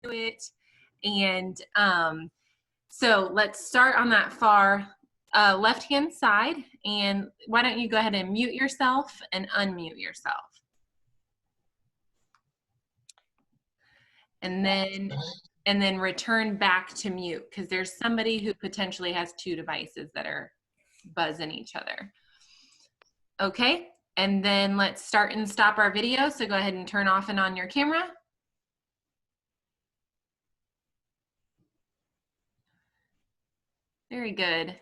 it. And so let's start on that far left-hand side. And why don't you go ahead and mute yourself and unmute yourself. And then return back to mute, because there's somebody who potentially has two devices that are buzzing each other. Okay, and then let's start and stop our video. So go ahead and turn off and on your camera. Very good.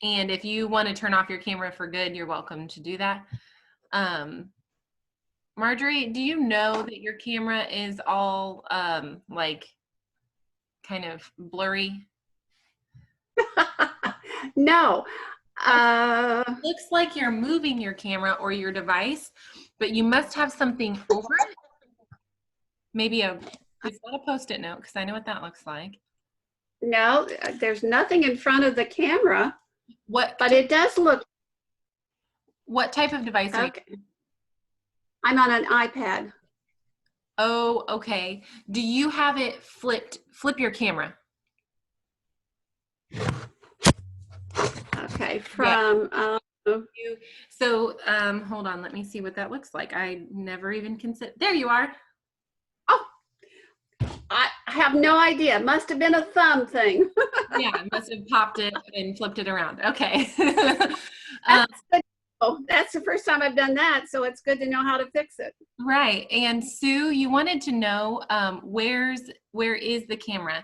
And if you want to turn off your camera for good, you're welcome to do that. Marjorie, do you know that your camera is all like kind of blurry? No. Looks like you're moving your camera or your device, but you must have something over it. Maybe is that a Post-it note? Because I know what that looks like. No, there's nothing in front of the camera. What? But it does look. What type of device are you? I'm on an iPad. Oh, okay. Do you have it flipped? Flip your camera. Okay, from so hold on, let me see what that looks like. I never even considered. There you are. Oh, I have no idea. Must have been a thumb thing. Yeah, I must have popped it and flipped it around. Okay. That's good. Oh, that's the first time I've done that, so it's good to know how to fix it. Right. And Sue, you wanted to know where is the camera?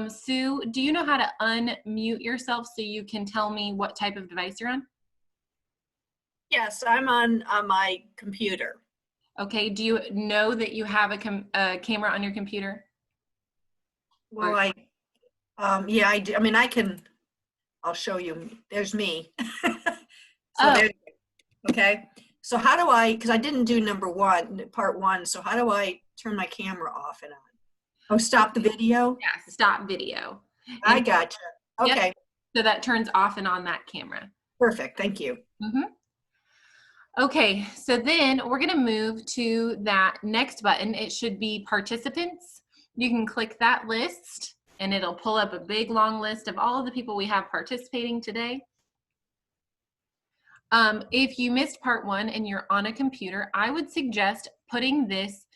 Sue, do you know how to unmute yourself so you can tell me what type of device you're on? Yes, I'm on my computer. Okay. Do you know that you have a camera on your computer? Well, yeah, I do. I mean, I'll show you. There's me. So there, okay. So how do because I didn't do part one. So how do I turn my camera off and on? Oh, stop the video? Yeah, stop video. I gotcha. Okay. Yep. So that turns off and on that camera. Perfect. Thank you. Mm-hmm. Okay, so then we're going to move to that next button. It should be participants. You can click that list and it'll pull up a big long list of all of the people we have participating today. If you missed part one and you're on a computer, I would suggest putting this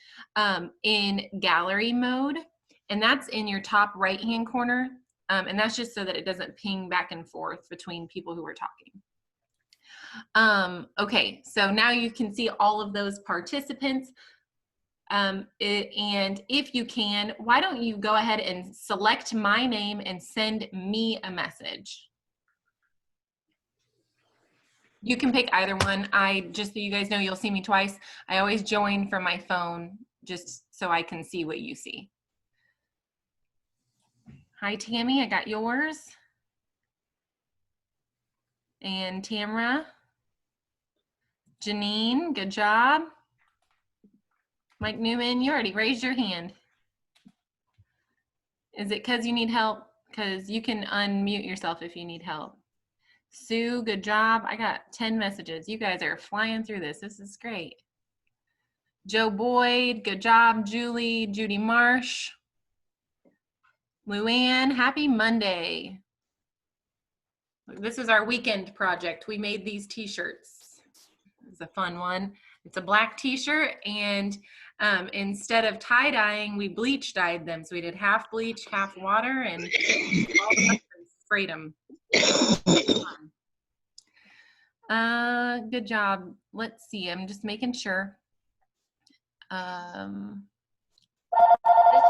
in gallery mode, and that's in your top right-hand corner, and that's just so that it doesn't ping back and forth between people who are talking. Okay, so now you can see all of those participants, and if you can, why don't you go ahead and select my name and send me a message. You can pick either one. Just so you guys know, you'll see me twice. I always join from my phone just so I can see what you see. Hi, Tammy, I got yours. And Tamra. Janine, good job. Mike Newman, you already raised your hand. Is it because you need help? Because you can unmute yourself if you need help. Sue, good job. I got 10 messages. You guys are flying through this. This is great. Joe Boyd, good job. Julie, Judy Marsh. Luann, happy Monday. This is our weekend project. We made these t-shirts. It's a fun one. It's a black t-shirt, and instead of tie-dyeing, we bleach dyed them. So we did half bleach, half water, and sprayed them. Good job. Let's see. I'm just making sure. This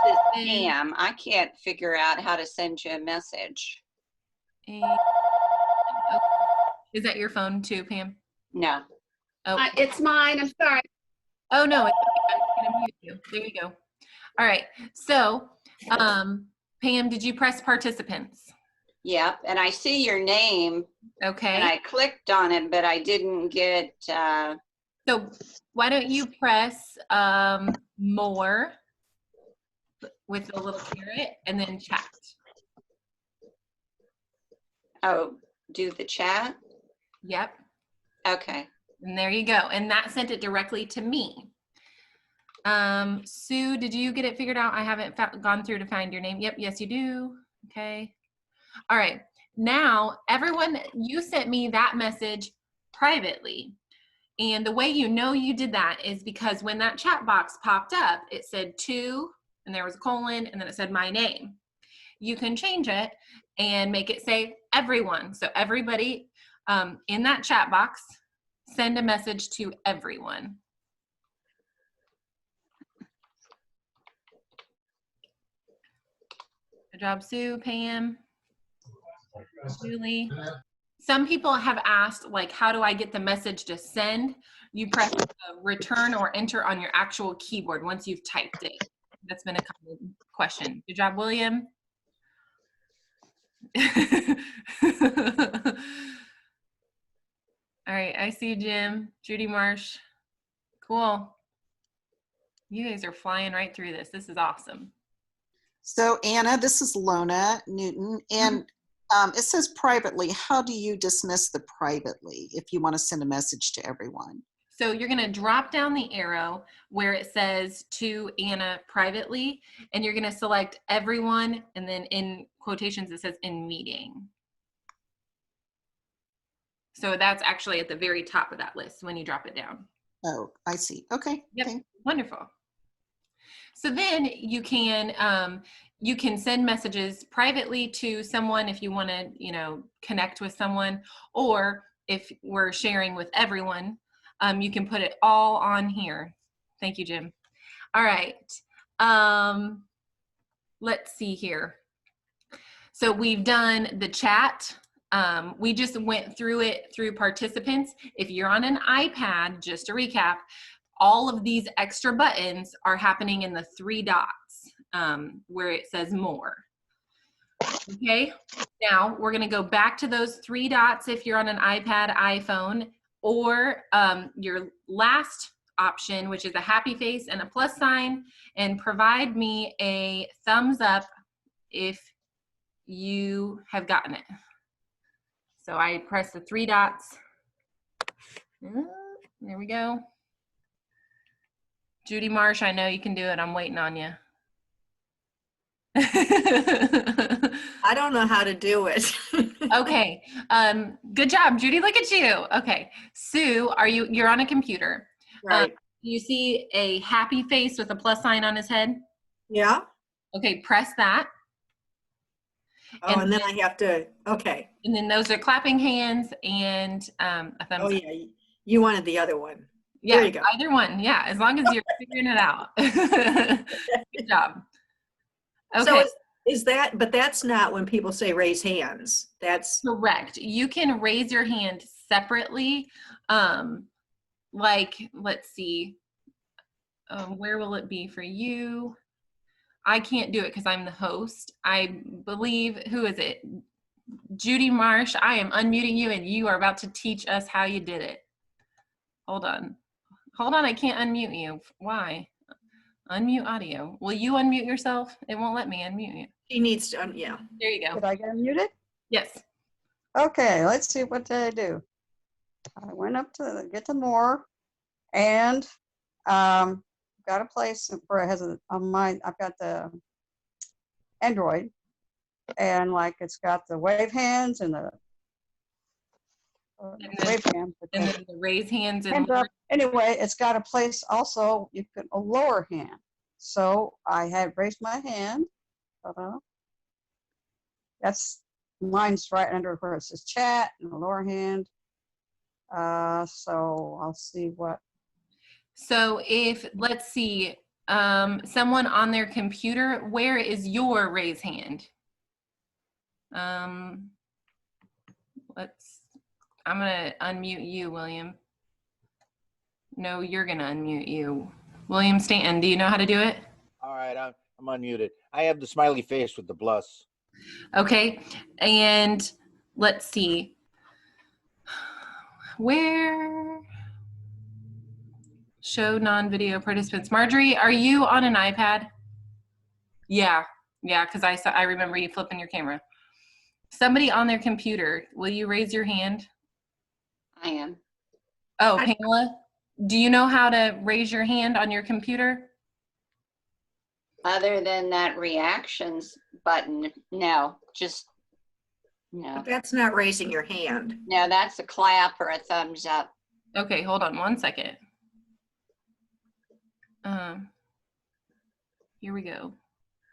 is Pam. I can't figure out how to send you a message. Is that your phone too, Pam? No. Oh, it's mine. I'm sorry. Oh no, I'm gonna mute you. There you go. All right. So, Pam, did you press participants? Yep, and I see your name. Okay. And I clicked on it, but I didn't get. So why don't you press more with the little carrot and then chat. Oh, do the chat? Yep. Okay. And there you go. And that sent it directly to me. Sue, did you get it figured out? I haven't gone through to find your name. Yep, yes you do. Okay. All right. Now, everyone, you sent me that message privately. And the way you know you did that is because when that chat box popped up, it said to, and there was a colon, and then it said my name. You can change it and make it say everyone. So everybody in that chat box, send a message to everyone. Good job, Sue, Pam, Julie. Some people have asked, like, how do I get the message to send? You press return or enter on your actual keyboard once you've typed it. That's been a common question. Good job, William. All right, I see Jim, Judy Marsh. Cool. You guys are flying right through this. This is awesome. So Anna, this is Lona Newton, and it says privately. How do you dismiss the privately if you want to send a message to everyone? So you're going to drop down the arrow where it says to Anna privately, and you're going to select everyone, and then in quotations it says in meeting. So that's actually at the very top of that list when you drop it down. Oh, I see. Okay. Yep. Thanks. Wonderful. So then you can send messages privately to someone if you want to, connect with someone, or if we're sharing with everyone, you can put it all on here. Thank you, Jim. All right. Let's see here. So we've done the chat. We just went through it through participants. If you're on an iPad, just to recap, all of these extra buttons are happening in the 3 dots where it says more. Okay, now we're gonna go back to those 3 dots if you're on an iPad, iPhone, or your last option, which is a happy face and a plus sign, and provide me a thumbs up if you have gotten it. So I press the 3 dots. There we go. Judy Marsh, I know you can do it. I'm waiting on you. I don't know how to do it. Okay. Good job, Judy. Look at you. Okay. Sue, you're on a computer. Right. You see a happy face with a plus sign on his head? Yeah. Okay, press that. Oh, and then I have to, okay. And then those are clapping hands and a thumbs Oh, up. yeah. You wanted the other one. Yeah, There you go. either one. Yeah, as long as you're figuring it out. Good job. Okay. So is that, but that's not when people say raise hands. That's correct. You can raise your hand separately. Like, let's see. Where will it be for you? I can't do it because I'm the host. I believe, who is it? Judy Marsh, I am unmuting you and you are about to teach us how you did it. Hold on. Hold on, I can't unmute you. Why? Unmute audio. Will you unmute yourself? It won't let me unmute you. he needs to, yeah. There you go. Did I get unmuted? Yes. Okay, let's see, what did I do? I went up to get to more and got a place where it has I've got the Android, and like it's got the wave hands and the wave hands. And then the raise hands and Hands up. Anyway, it's got a place also, you can a lower hand. So I had raised my hand. Ta-da. That's mine's right under where it says chat and the lower hand. So I'll see what. So if, let's see, someone on their computer, where is your raise hand? I'm gonna unmute you, William. No, you're gonna unmute you. William Stanton, do you know how to do it? All right, I'm unmuted. I have the smiley face with the plus. Okay, and let's see. Where? Show non-video participants. Marjorie, are you on an iPad? Yeah, because I remember you flipping your camera. Somebody on their computer, will you raise your hand? I am. Oh, Pamela, do you know how to raise your hand on your computer? Other than that reactions button, no, just, no. But that's not raising your hand. No, that's a clap or a thumbs up. Okay, hold on one second. Here we go.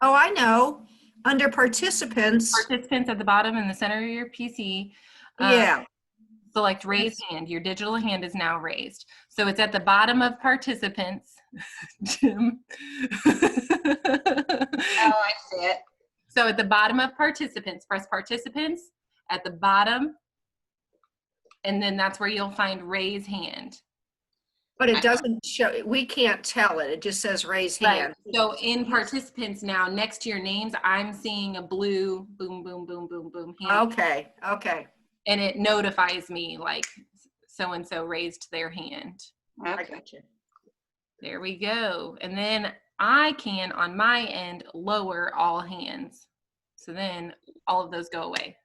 Oh, I know. Under participants, Participants at the bottom in the center of your PC. yeah. Select raise hand. Your digital hand is now raised. So it's at the bottom of participants. Jim. Oh, I see it. So at the bottom of participants, press participants at the bottom. And then that's where you'll find raise hand. But it doesn't show, we can't tell it. It just says raise hand. Right. So in participants now, next to your names, I'm seeing a blue boom, boom, boom, boom, boom hand. Okay, okay. And it notifies me like so-and-so raised their hand. I Okay. got you. There we go. And then I can, on my end, lower all hands. So then all of those go away.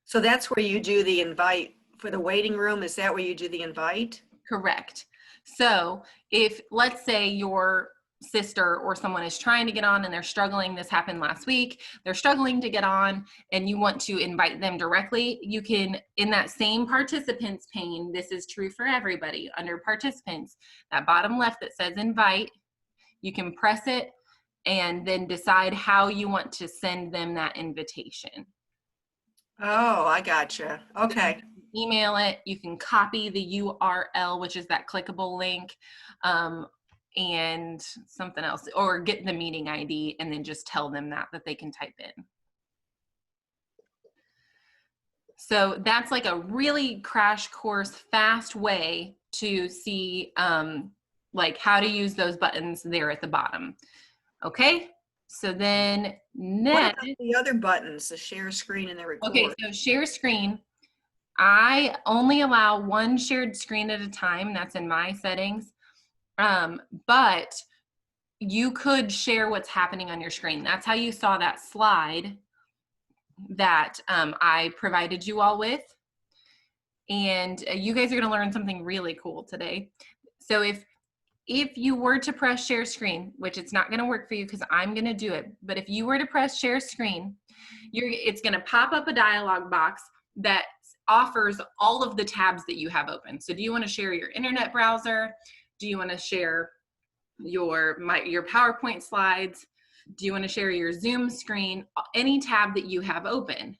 So that's where you do the invite for the waiting room. Is that where you do the invite? Correct. So if, let's say your sister or someone is trying to get on and they're struggling, this happened last week, they're struggling to get on and you want to invite them directly, you can, in that same participants pane, this is true for everybody, under participants, that bottom left that says invite, you can press it and then decide how you want to send them that invitation. Oh, I gotcha. Okay. Email it, you can copy the URL, which is that clickable link, and something else, or get the meeting ID and then just tell them that they can type in. So that's like a really crash course, fast way to see like how to use those buttons there at the bottom. Okay, so then What next. about the other buttons, the share screen and the record? Okay, so share screen. I only allow one shared screen at a time. That's in my settings. But you could share what's happening on your screen. That's how you saw that slide that I provided you all with. And you guys are going to learn something really cool today. So if you were to press share screen, which it's not going to work for you because I'm going to do it, but if you were to press share screen, it's going to pop up a dialog box that offers all of the tabs that you have open. So do you want to share your internet browser? Do you want to share your PowerPoint slides? Do you want to share your Zoom screen? Any tab that you have open.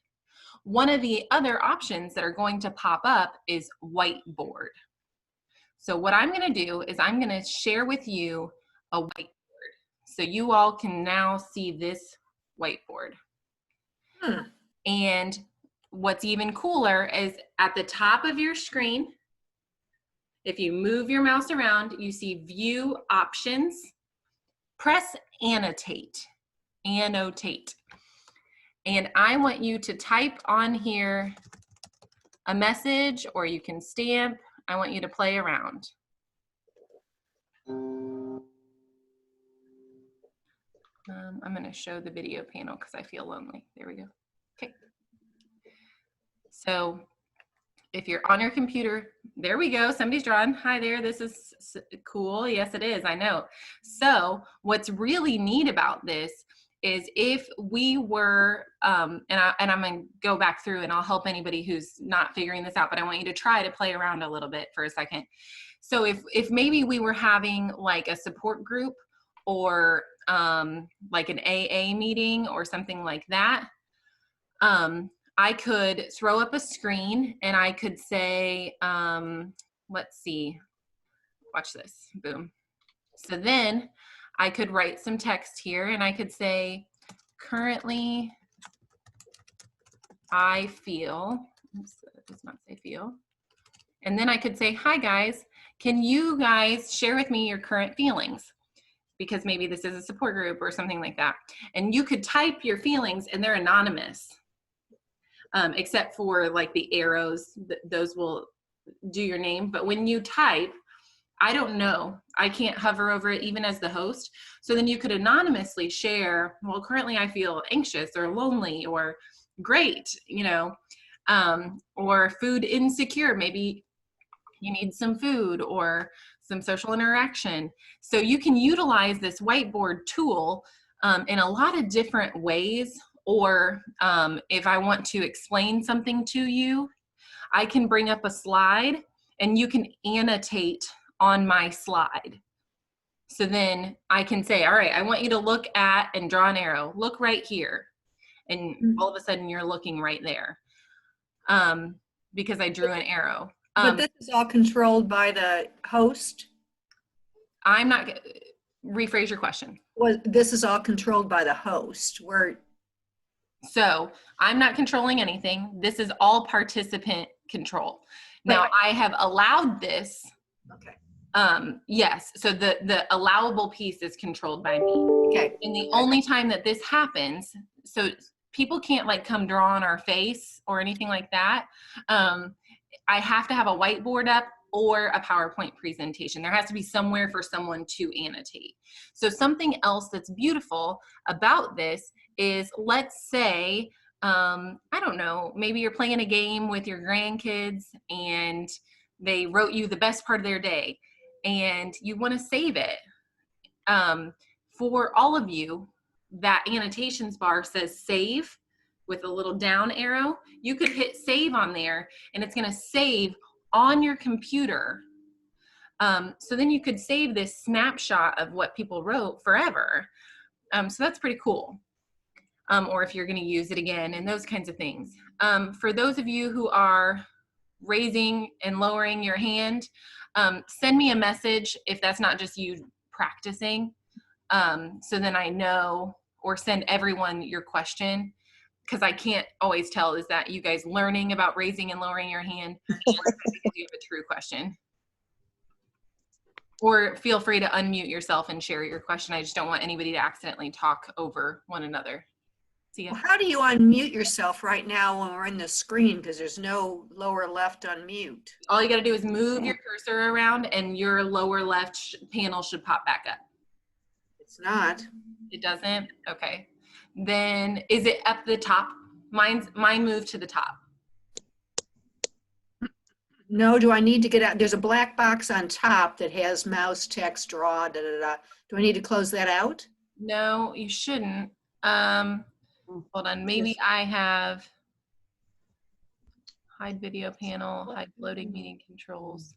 One of the other options that are going to pop up is whiteboard. So what I'm going to do is I'm going to share with you a whiteboard. So you all can now see this whiteboard. And what's even cooler is at the top of your screen, if you move your mouse around, you see view options, press annotate, annotate. And I want you to type on here a message, or you can stamp. I want you to play around. I'm going to show the video panel because I feel lonely. There we go. Okay. So if you're on your computer, there we go. Somebody's drawn. Hi there. This is cool. Yes, it is. I know. So what's really neat about this is if we were, and I'm going to go back through and I'll help anybody who's not figuring this out, but I want you to try to play around a little bit for a second. So if maybe we were having like a support group or like an AA meeting or something like that, I could throw up a screen and I could say, let's see, watch this, boom. So then I could write some text here and I could say, currently I feel, oops, that does not say feel. And then I could say, hi guys, can you guys share with me your current feelings? Because maybe this is a support group or something like that. And you could type your feelings and they're anonymous. Except for like the arrows, those will do your name. But when you type, I don't know. I can't hover over it even as the host. So then you could anonymously share, well, currently I feel anxious or lonely or great, you know, or food insecure. Maybe you need some food or some social interaction. So you can utilize this whiteboard tool in a lot of different ways. Or if I want to explain something to you, I can bring up a slide and you can annotate on my slide. So then I can say, all right, I want you to look at and draw an arrow. Look right here. And all of a sudden you're looking right there because I drew an arrow. But this is all controlled by the host? I'm not, rephrase your question. This is all controlled by the host. So I'm not controlling anything. This is all participant control. Now Right. I have allowed this. Okay. Yes. So the allowable piece is controlled by me. Okay. And the only time that this happens, so people can't like come draw on our face or anything like that. I have to have a whiteboard up or a PowerPoint presentation. There has to be somewhere for someone to annotate. So something else that's beautiful about this is, let's say, I don't know, maybe you're playing a game with your grandkids and they wrote you the best part of their day and you want to save it. For all of you, that annotations bar says save with a little down arrow. You could hit save on there and it's going to save on your computer. So then you could save this snapshot of what people wrote forever. So that's pretty cool. Or if you're going to use it again and those kinds of things. For those of you who are raising and lowering your hand, send me a message if that's not just you practicing. So then I know, or send everyone your question, because I can't always tell, is that you guys learning about raising and lowering your hand, or if you have a true question. Or feel free to unmute yourself and share your question. I just don't want anybody to accidentally talk over one another. See ya. Well, how do you unmute yourself right now when we're in the screen? Because there's no lower left unmute. All you got to do is move your cursor around and your lower left panel should pop back up. It's not. It doesn't? Okay. Then is it up the top? Mine moved to the top. No, do I need to get out? There's a black box on top that has mouse, text, draw, da, da, da. Do I need to close that out? No, you shouldn't. Hold on. Maybe I have hide video panel, hide floating meeting controls.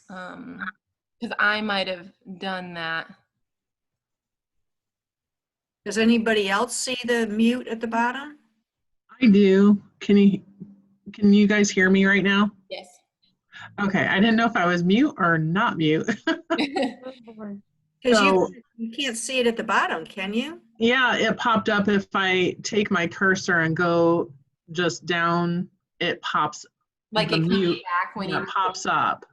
Because I might have done that. Does anybody else see the mute at the bottom? I do. Can you guys hear me right now? Yes. Okay, I didn't know if I was mute or not mute. Because So- you can't see it at the bottom, can you? Yeah, it popped up. If I take my cursor and go just down, it pops. Like the it comes mute back when you pops up.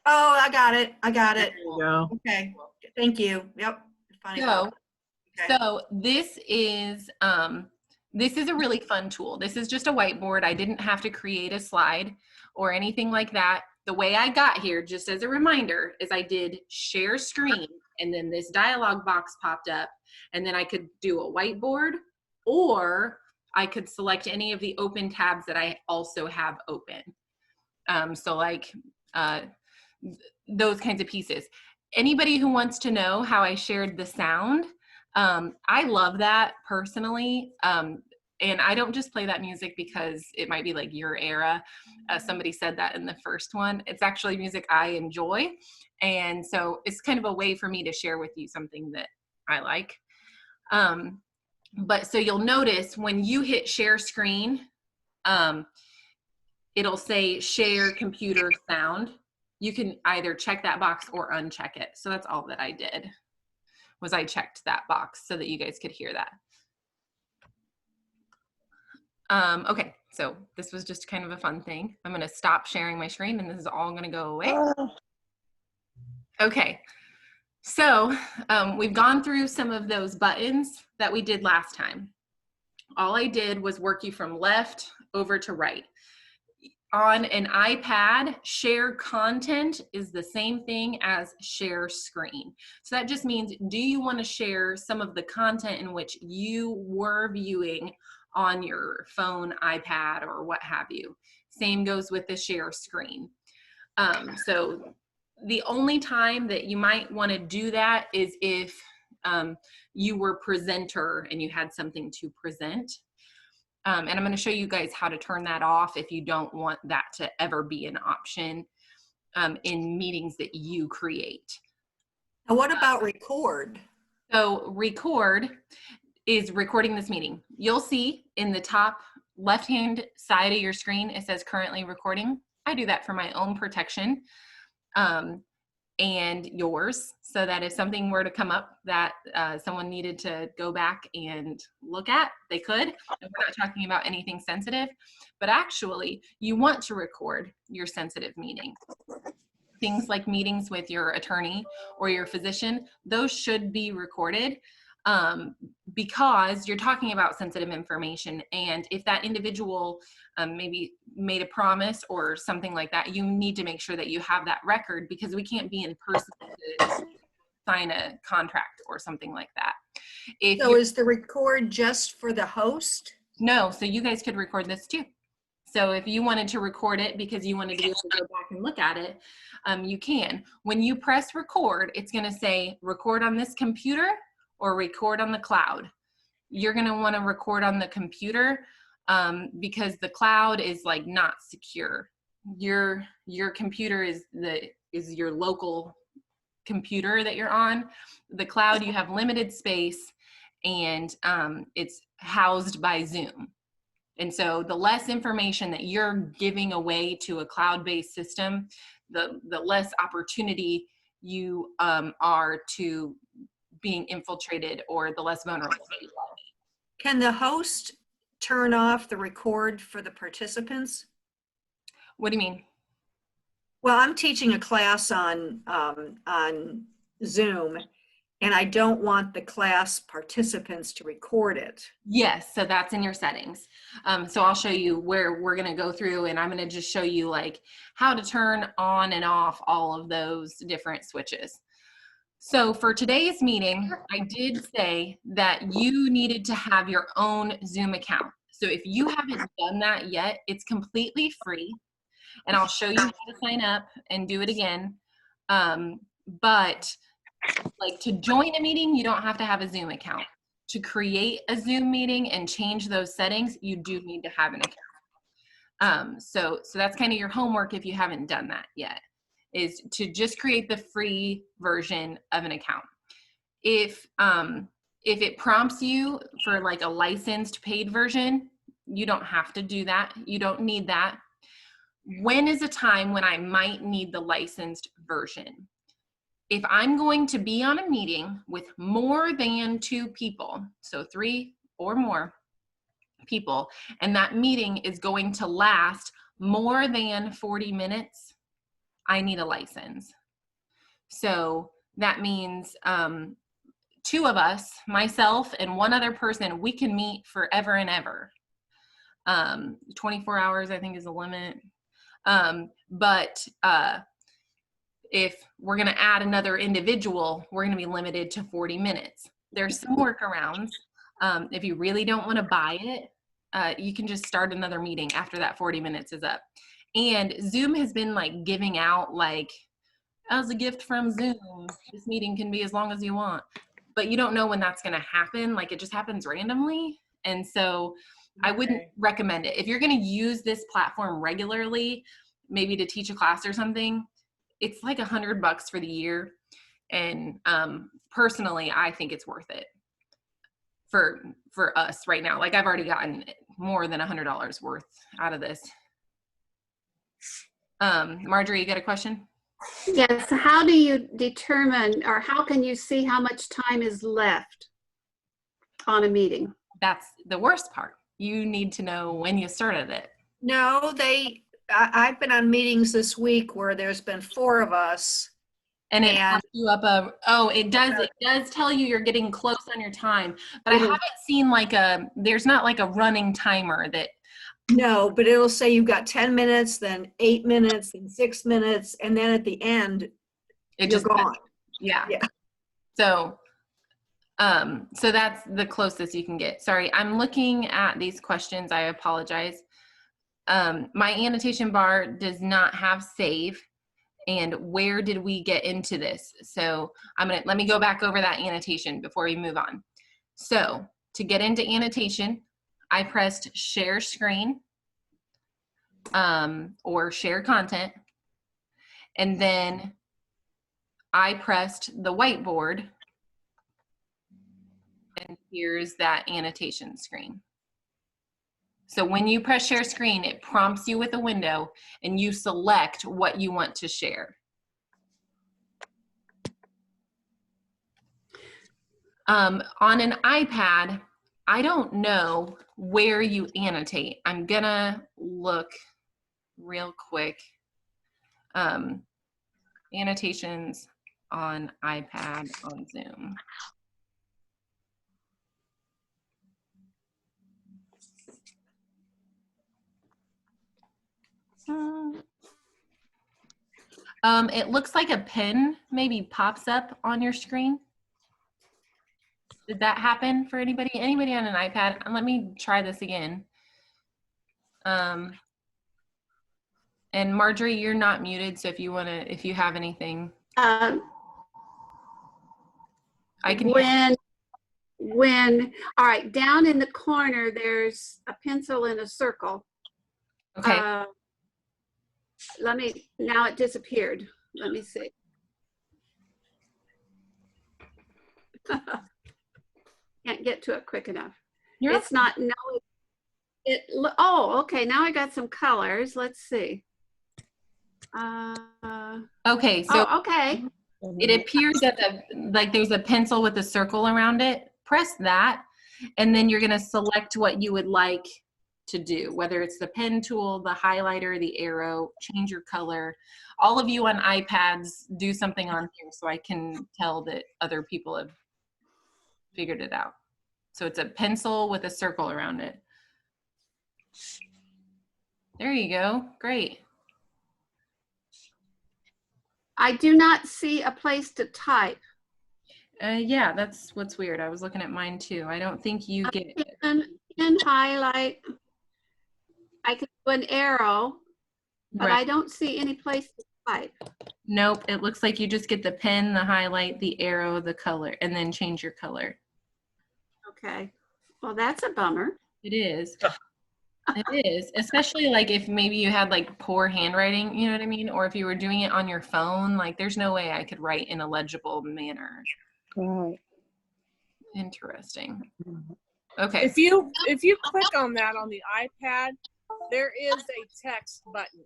Oh, I got it. I got it. There you go. Okay. Thank you. Yep. Funny. So, Okay. so this is a really fun tool. This is just a whiteboard. I didn't have to create a slide or anything like that. The way I got here, just as a reminder, is I did share screen and then this dialog box popped up and then I could do a whiteboard or I could select any of the open tabs that I also have open. So like those kinds of pieces. Anybody who wants to know how I shared the sound, I love that personally. And I don't just play that music because it might be like your era. Somebody said that in the first one. It's actually music I enjoy. And so it's kind of a way for me to share with you something that I like. But so you'll notice when you hit share screen, it'll say share computer sound. You can either check that box or uncheck it. So that's all that I did, was I checked that box so that you guys could hear that. Okay, so this was just kind of a fun thing. I'm gonna stop sharing my screen and this is all gonna go away. Okay, so we've gone through some of those buttons that we did last time. All I did was work you from left over to right. On an iPad, share content is the same thing as share screen. So that just means, do you want to share some of the content in which you were viewing on your phone, iPad, or what have you? Same goes with the share screen. So the only time that you might want to do that is if you were presenter and you had something to present. And I'm going to show you guys how to turn that off if you don't want that to ever be an option in meetings that you create. And what about record? So record is recording this meeting. You'll see in the top left-hand side of your screen, it says currently recording. I do that for my own protection and yours, so that if something were to come up that someone needed to go back and look at, they could. And we're not talking about anything sensitive, but actually you want to record your sensitive meeting. Things like meetings with your attorney or your physician, those should be recorded because you're talking about sensitive information. And if that individual maybe made a promise or something like that, you need to make sure that you have that record, because we can't be in person to sign a contract or something like that. So is the record just for the host? No, so you guys could record this too. So if you wanted to record it because you wanted to be able to go back and look at it, you can. When you press record, it's going to say record on this computer or record on the cloud. You're going to want to record on the computer because the cloud is like not secure. Your computer is your local computer that you're on. The cloud, you have limited space, and it's housed by Zoom. And so the less information that you're giving away to a cloud-based system, the less opportunity you are to being infiltrated, or the less vulnerable you are. Can the host turn off the record for the participants? What do you mean? Well, I'm teaching a class on Zoom, and I don't want the class participants to record it. Yes, so that's in your settings. So I'll show you where we're going to go through, and I'm going to just show you like how to turn on and off all of those different switches. So for today's meeting, I did say that you needed to have your own Zoom account. So if you haven't done that yet, it's completely free, and I'll show you how to sign up and do it again. But like to join a meeting, you don't have to have a Zoom account. To create a Zoom meeting and change those settings, you do need to have an account. So that's kind of your homework if you haven't done that yet, is to just create the free version of an account. If it prompts you for like a licensed paid version, you don't have to do that. You don't need that. When is a time when I might need the licensed version? If I'm going to be on a meeting with more than 2 people, so 3 or more people, and that meeting is going to last more than 40 minutes, I need a license. So that means 2 of us, myself and 1 other person, we can meet forever and ever. 24 hours, I think, is the limit. But if we're going to add another individual, we're going to be limited to 40 minutes. There's some workarounds. If you really don't want to buy it, you can just start another meeting after that 40 minutes is up. And Zoom has been like giving out like, as a gift from Zoom, this meeting can be as long as you want. But you don't know when that's going to happen. Like it just happens randomly. And so I wouldn't recommend it. If you're going to use this platform regularly, maybe to teach a class or something, it's like $100 for the year. And personally, I think it's worth it for us right now. Like I've already gotten more than $100 worth out of this. Marjorie, you got a question? Yes. How do you determine, or how can you see how much time is left on a meeting? That's the worst part. You need to know when you started it. No, I've been on meetings this week where there's been 4 of us. And it pops you up it does tell you you're getting close on your time, but I haven't seen like there's not like a running timer that. No, but it'll say you've got 10 minutes, then 8 minutes, then 6 minutes, and then at the end, you're gone. Yeah. So that's the closest you can get. Sorry, I'm looking at these questions. I apologize. My annotation bar does not have save. and where did we get into this? So let me go back over that annotation before we move on. So to get into annotation, I pressed share screen or share content. And then I pressed the whiteboard, and here's that annotation screen. So when you press share screen, it prompts you with a window and you select what you want to share. On an iPad, I don't know where you annotate. I'm gonna look real quick. Annotations on iPad on Zoom. It looks like a pen maybe pops up on your screen. Did that happen for anybody? Anybody on an iPad? Let me try this again. And Marjorie, you're not muted, so if you have anything. Um, I can all right, down in the corner, there's a pencil in a circle. Okay. Now it disappeared. Let me see. Can't get to it quick enough. It's not, no, oh, okay, now I got some colors. Let's see. Okay, so okay. it appears that there's a pencil with a circle around it. Press that, and then you're gonna select what you would like to do, whether it's the pen tool, the highlighter, the arrow, change your color. All of you on iPads do something on here so I can tell that other people have figured it out. So it's a pencil with a circle around it. There you go, great. I do not see a place to type. Yeah, that's what's weird. I was looking at mine too. I don't think you get And highlight. I can do an arrow, but right. I don't see any place to type. Nope, it looks like you just get the pen, the highlight, the arrow, the color, and then change your color. Okay, well, that's a bummer. It is. It is, especially like if maybe you had like poor handwriting, you know what I mean? Or if you were doing it on your phone, like there's no way I could write in a legible manner. Right. Interesting. Okay. If you click on that on the iPad, there is a text button.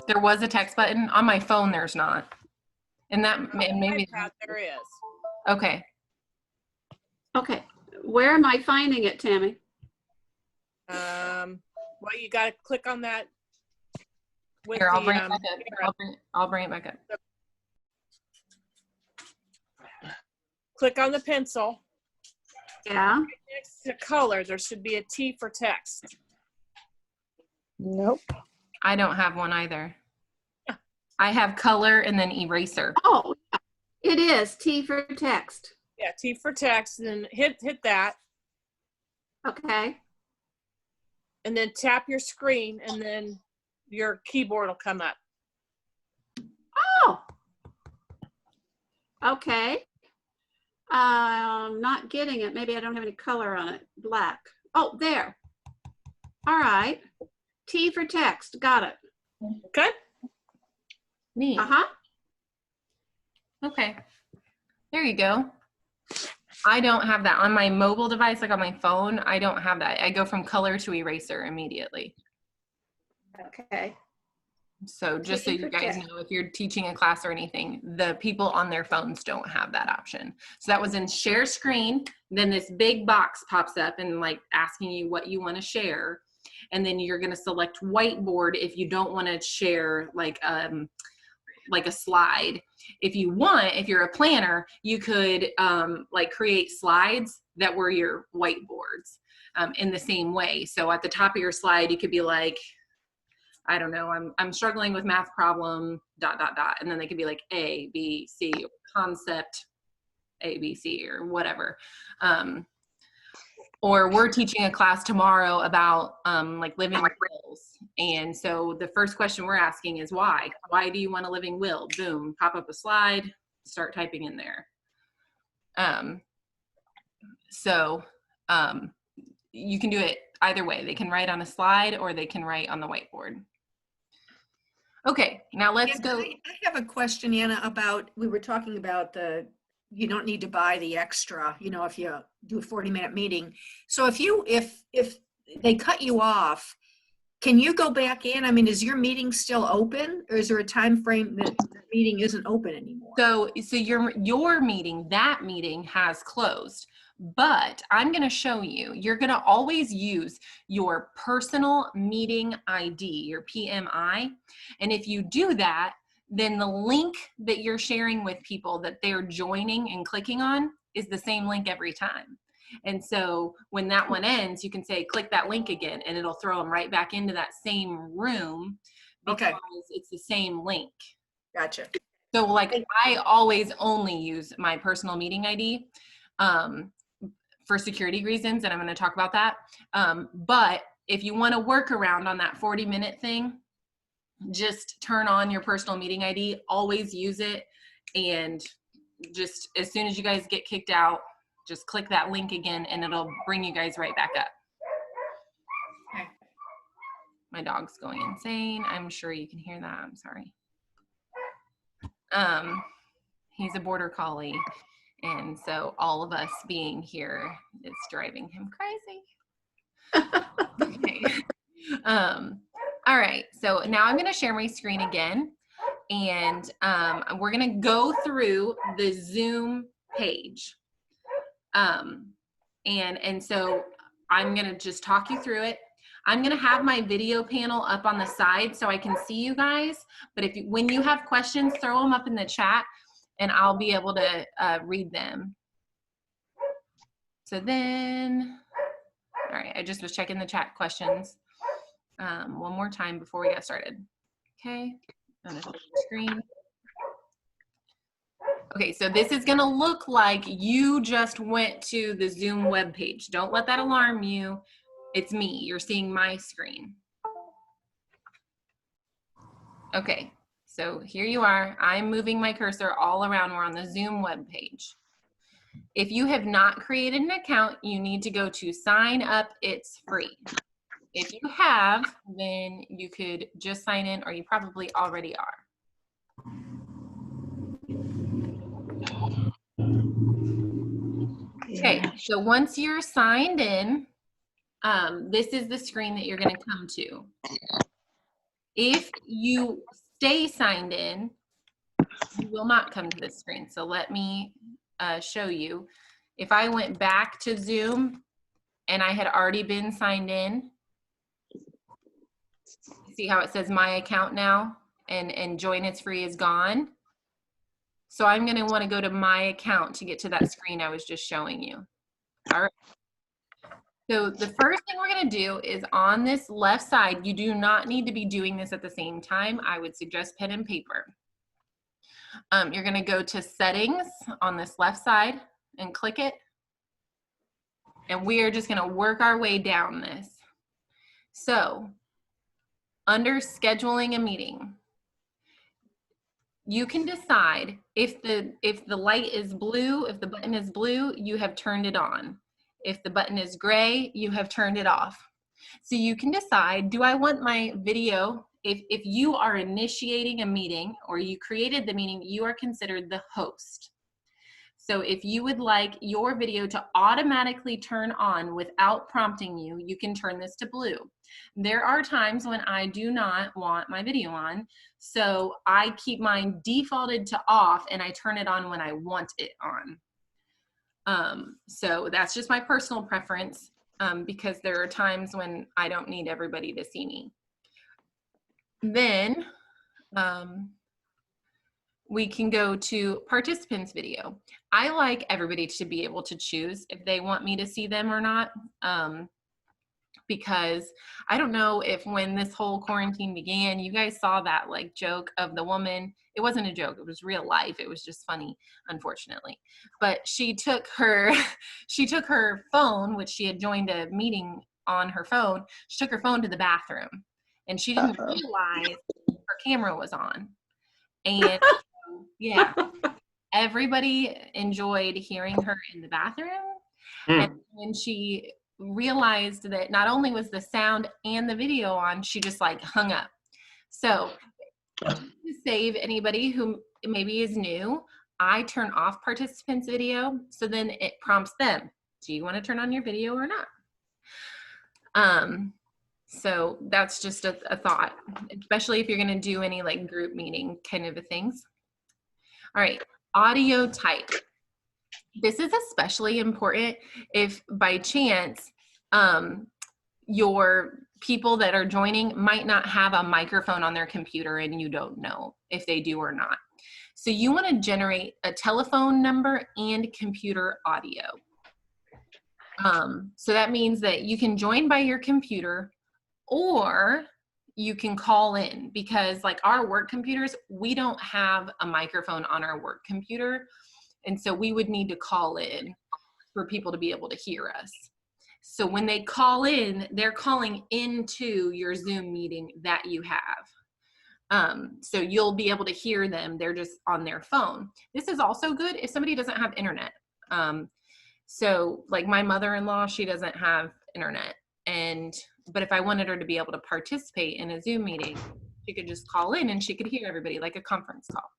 There was a text button on my phone. There's not, and that On maybe iPad, there is. Okay. Okay, where am I finding it, Tammy? Well, you got to click on that. With Here, I'll the, bring it back up. I'll bring it back up. Click on the pencil. Yeah. Next to color, there should be a T for text. Nope. I don't have one either. I have color and then eraser. Oh, it is T for text. Yeah, T for text, and then hit that, Okay. and then tap your screen, and then your keyboard will come up. Oh. Okay. I'm not getting it. Maybe I don't have any color on it. Black. Oh, there. All right. T for text. Got it. Okay. Neat. Uh-huh. Okay. There you go. I don't have that on my mobile device, like on my phone. I don't have that. I go from color to eraser immediately. Okay. So just so you guys know, if you're teaching a class or anything, the people on their phones don't have that option. So that was in share screen. Then this big box pops up and like asking you what you want to share. And then you're going to select whiteboard if you don't want to share like a slide. If you want, if you're a planner, you could like create slides that were your whiteboards in the same way. So at the top of your slide, you could be like, I don't know, I'm struggling with math problem, ... And then they could be like A, B, C, concept, A, B, C, or whatever. or we're teaching a class tomorrow about like living wills. And so the first question we're asking is why? Why do you want a living will? Boom, pop up a slide, start typing in there. You can do it either way. They can write on a slide or they can write on the whiteboard. Okay, now let's go. I have a question, Anna, about, we were talking about you don't need to buy the extra, if you do a 40-minute meeting. So if they cut you off, can you go back in? I mean, is your meeting still open, or is there a time frame that the meeting isn't open anymore? So your meeting, that meeting has closed. But I'm going to show you, you're going to always use your personal meeting ID, your PMI. And if you do that, then the link that you're sharing with people that they're joining and clicking on is the same link every time. And so when that one ends, you can say, click that link again, and it'll throw them right back into that same room because it's the same link. Gotcha. So like I always only use my personal meeting ID. For security reasons, and I'm going to talk about that. But if you want to work around on that 40-minute thing, just turn on your personal meeting ID, always use it, and just as soon as you guys get kicked out, just click that link again and it'll bring you guys right back up. Okay. My dog's going insane. I'm sure you can hear that. I'm sorry. He's a border collie. And so all of us being here is driving him crazy. Okay. All right, so now I'm gonna share my screen again, and we're gonna go through the Zoom page. And so I'm gonna just talk you through it. I'm gonna have my video panel up on the side so I can see you guys, but when you have questions, throw them up in the chat and I'll be able to read them. So then, all right, I just was checking the chat questions one more time before we get started. Okay, I'm gonna share the screen. Okay, so this is gonna look like you just went to the Zoom webpage. Don't let that alarm you. It's me, you're seeing my screen. Okay, so here you are. I'm moving my cursor all around. We're on the Zoom webpage. If you have not created an account, you need to go to sign up, it's free. If you have, then you could just sign in, or you probably already are. Okay, so once you're signed in, this is the screen that you're going to come to. If you stay signed in, you will not come to this screen. So let me show you. If I went back to Zoom and I had already been signed in, see how it says my account now and join it's free is gone. So I'm going to want to go to my account to get to that screen I was just showing you. All right. So the first thing we're going to do is on this left side, you do not need to be doing this at the same time. I would suggest pen and paper. You're going to go to settings on this left side and click it. And we are just going to work our way down this. So under scheduling a meeting, you can decide if the light is blue, if the button is blue, you have turned it on. If the button is gray, you have turned it off. So you can decide, do I want my video, if you are initiating a meeting or you created the meeting, you are considered the host. So if you would like your video to automatically turn on without prompting you, you can turn this to blue. There are times when I do not want my video on, so I keep mine defaulted to off and I turn it on when I want it on. So that's just my personal preference because there are times when I don't need everybody to see me. Then we can go to participants video. I like everybody to be able to choose if they want me to see them or not. because I don't know if when this whole quarantine began, you guys saw that like joke of the woman. It wasn't a joke. It was real life. It was just funny, unfortunately. But she took her, she took her phone, which she had joined a meeting on her phone. She took her phone to the bathroom and she didn't realize her camera was on. And yeah, everybody enjoyed hearing her in the bathroom. And when she realized that not only was the sound and the video on, she just like hung up. So to save anybody who maybe is new, I turn off participants' video. So then it prompts them, do you want to turn on your video or not? So that's just a thought, especially if you're going to do any like group meeting kind of things. All right, audio type. This is especially important if by chance your people that are joining might not have a microphone on their computer and you don't know if they do or not. So you want to generate a telephone number and computer audio. So that means that you can join by your computer or you can call in, because like our work computers, we don't have a microphone on our work computer. And so we would need to call in for people to be able to hear us. So when they call in, they're calling into your Zoom meeting that you have. So you'll be able to hear them. They're just on their phone. This is also good if somebody doesn't have internet. So like my mother-in-law, she doesn't have internet. But if I wanted her to be able to participate in a Zoom meeting, she could just call in and she could hear everybody like a conference call.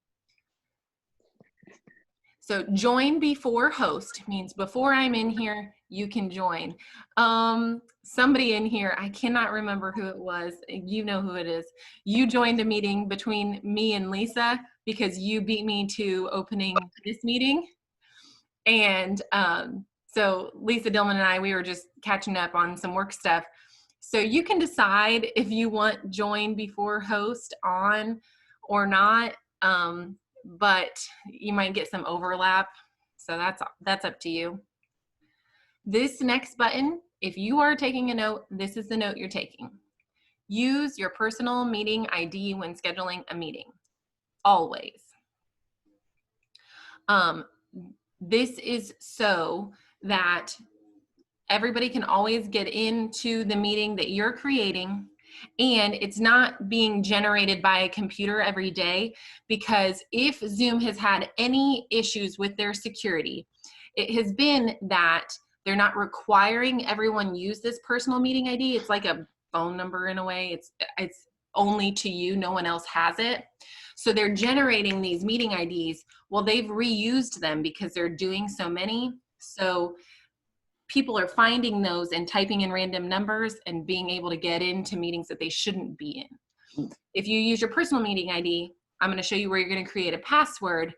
So join before host means before I'm in here, you can join. Somebody in here, I cannot remember who it was. You know who it is. You joined a meeting between me and Lisa because you beat me to opening this meeting. And so Lisa Dillman and I, we were just catching up on some work stuff. So you can decide if you want join before host on or not. But you might get some overlap. So that's up to you. This next button, if you are taking a note, this is the note you're taking. Use your personal meeting ID when scheduling a meeting, always. This is so that everybody can always get into the meeting that you're creating, and it's not being generated by a computer every day, because if Zoom has had any issues with their security, it has been that they're not requiring everyone use this personal meeting ID. It's like a phone number in a way. It's only to you, no one else has it. So they're generating these meeting IDs. Well, they've reused them because they're doing so many. So people are finding those and typing in random numbers and being able to get into meetings that they shouldn't be in. If you use your personal meeting ID, I'm going to show you where you're going to create a password,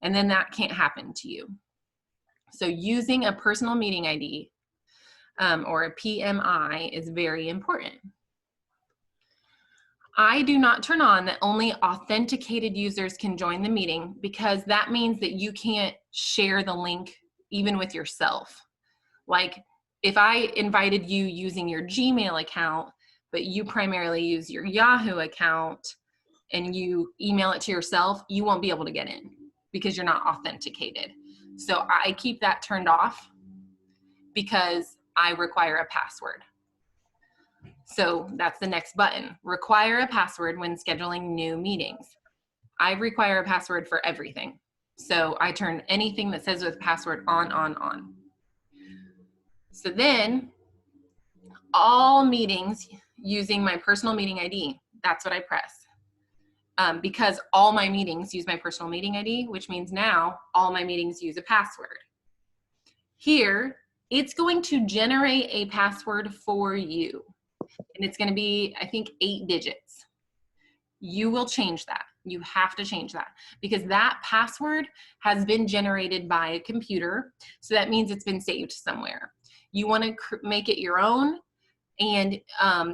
and then that can't happen to you. So using a personal meeting ID or a PMI is very important. I do not turn on that only authenticated users can join the meeting, because that means that you can't share the link even with yourself. Like if I invited you using your Gmail account, but you primarily use your Yahoo account and you email it to yourself, you won't be able to get in because you're not authenticated. So I keep that turned off because I require a password. So that's the next button. Require a password when scheduling new meetings. I require a password for everything. So I turn anything that says with password on. So then all meetings using my personal meeting ID, that's what I press. Because all my meetings use my personal meeting ID, which means now all my meetings use a password. Here, it's going to generate a password for you. And it's going to be, I think, 8 digits. You will change that. You have to change that because that password has been generated by a computer. So that means it's been saved somewhere. You want to make it your own, and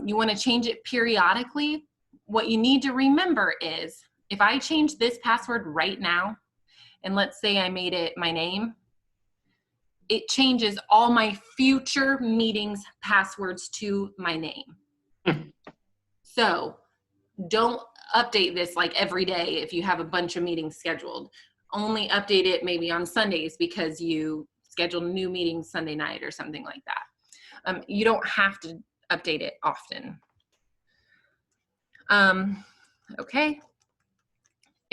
you want to change it periodically. What you need to remember is if I change this password right now, and let's say I made it my name, it changes all my future meetings passwords to my name. So don't update this like every day if you have a bunch of meetings scheduled. Only update it maybe on Sundays because you scheduled new meetings Sunday night or something like that. You don't have to update it often. Okay.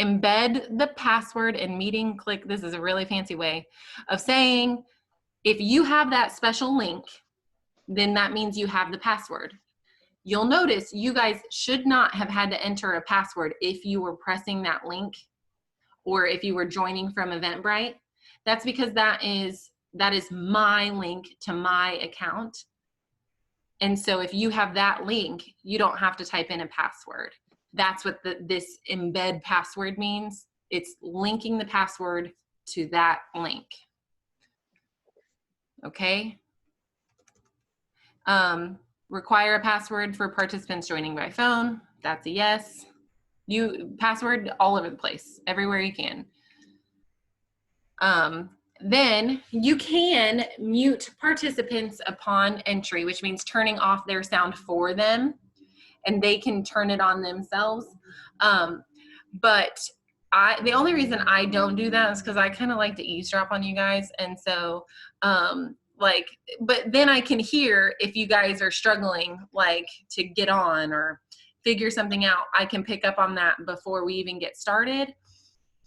Embed the password in meeting click. This is a really fancy way of saying if you have that special link, then that means you have the password. You'll notice you guys should not have had to enter a password if you were pressing that link or if you were joining from Eventbrite. That's because that is my link to my account. And so if you have that link, you don't have to type in a password. That's what this embed password means. It's linking the password to that link. Okay. Require a password for participants joining by phone. That's a yes. You password all over the place, everywhere you can. Then you can mute participants upon entry, which means turning off their sound for them, and they can turn it on themselves. But the only reason I don't do that is because I kind of like to eavesdrop on you guys. And so, but then I can hear if you guys are struggling, like to get on or figure something out, I can pick up on that before we even get started.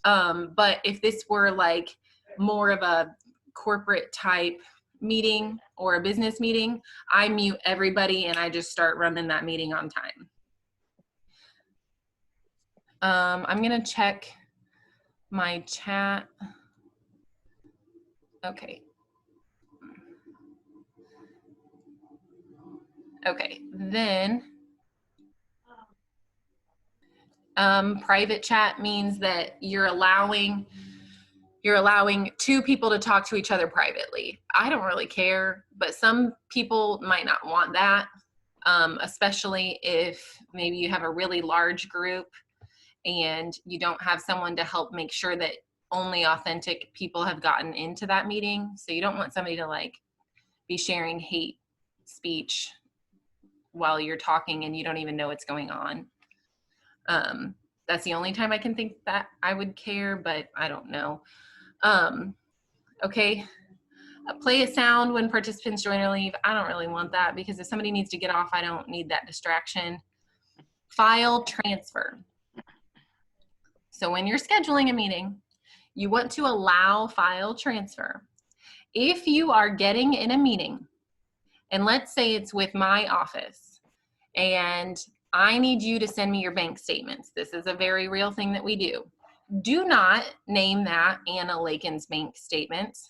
But if this were like more of a corporate type meeting or a business meeting, I mute everybody and I just start running that meeting on time. I'm gonna check my chat. Okay. Okay, then private chat means that you're allowing two people to talk to each other privately. I don't really care, but some people might not want that, especially if maybe you have a really large group and you don't have someone to help make sure that only authentic people have gotten into that meeting. So you don't want somebody to like be sharing hate speech while you're talking and you don't even know what's going on. That's the only time I can think that I would care, but I don't know. Okay, play a sound when participants join or leave. I don't really want that because if somebody needs to get off, I don't need that distraction. File transfer. So when you're scheduling a meeting, you want to allow file transfer. If you are getting in a meeting, and let's say it's with my office, and I need you to send me your bank statements. This is a very real thing that we do. Do not name that Anna Lakin's bank statements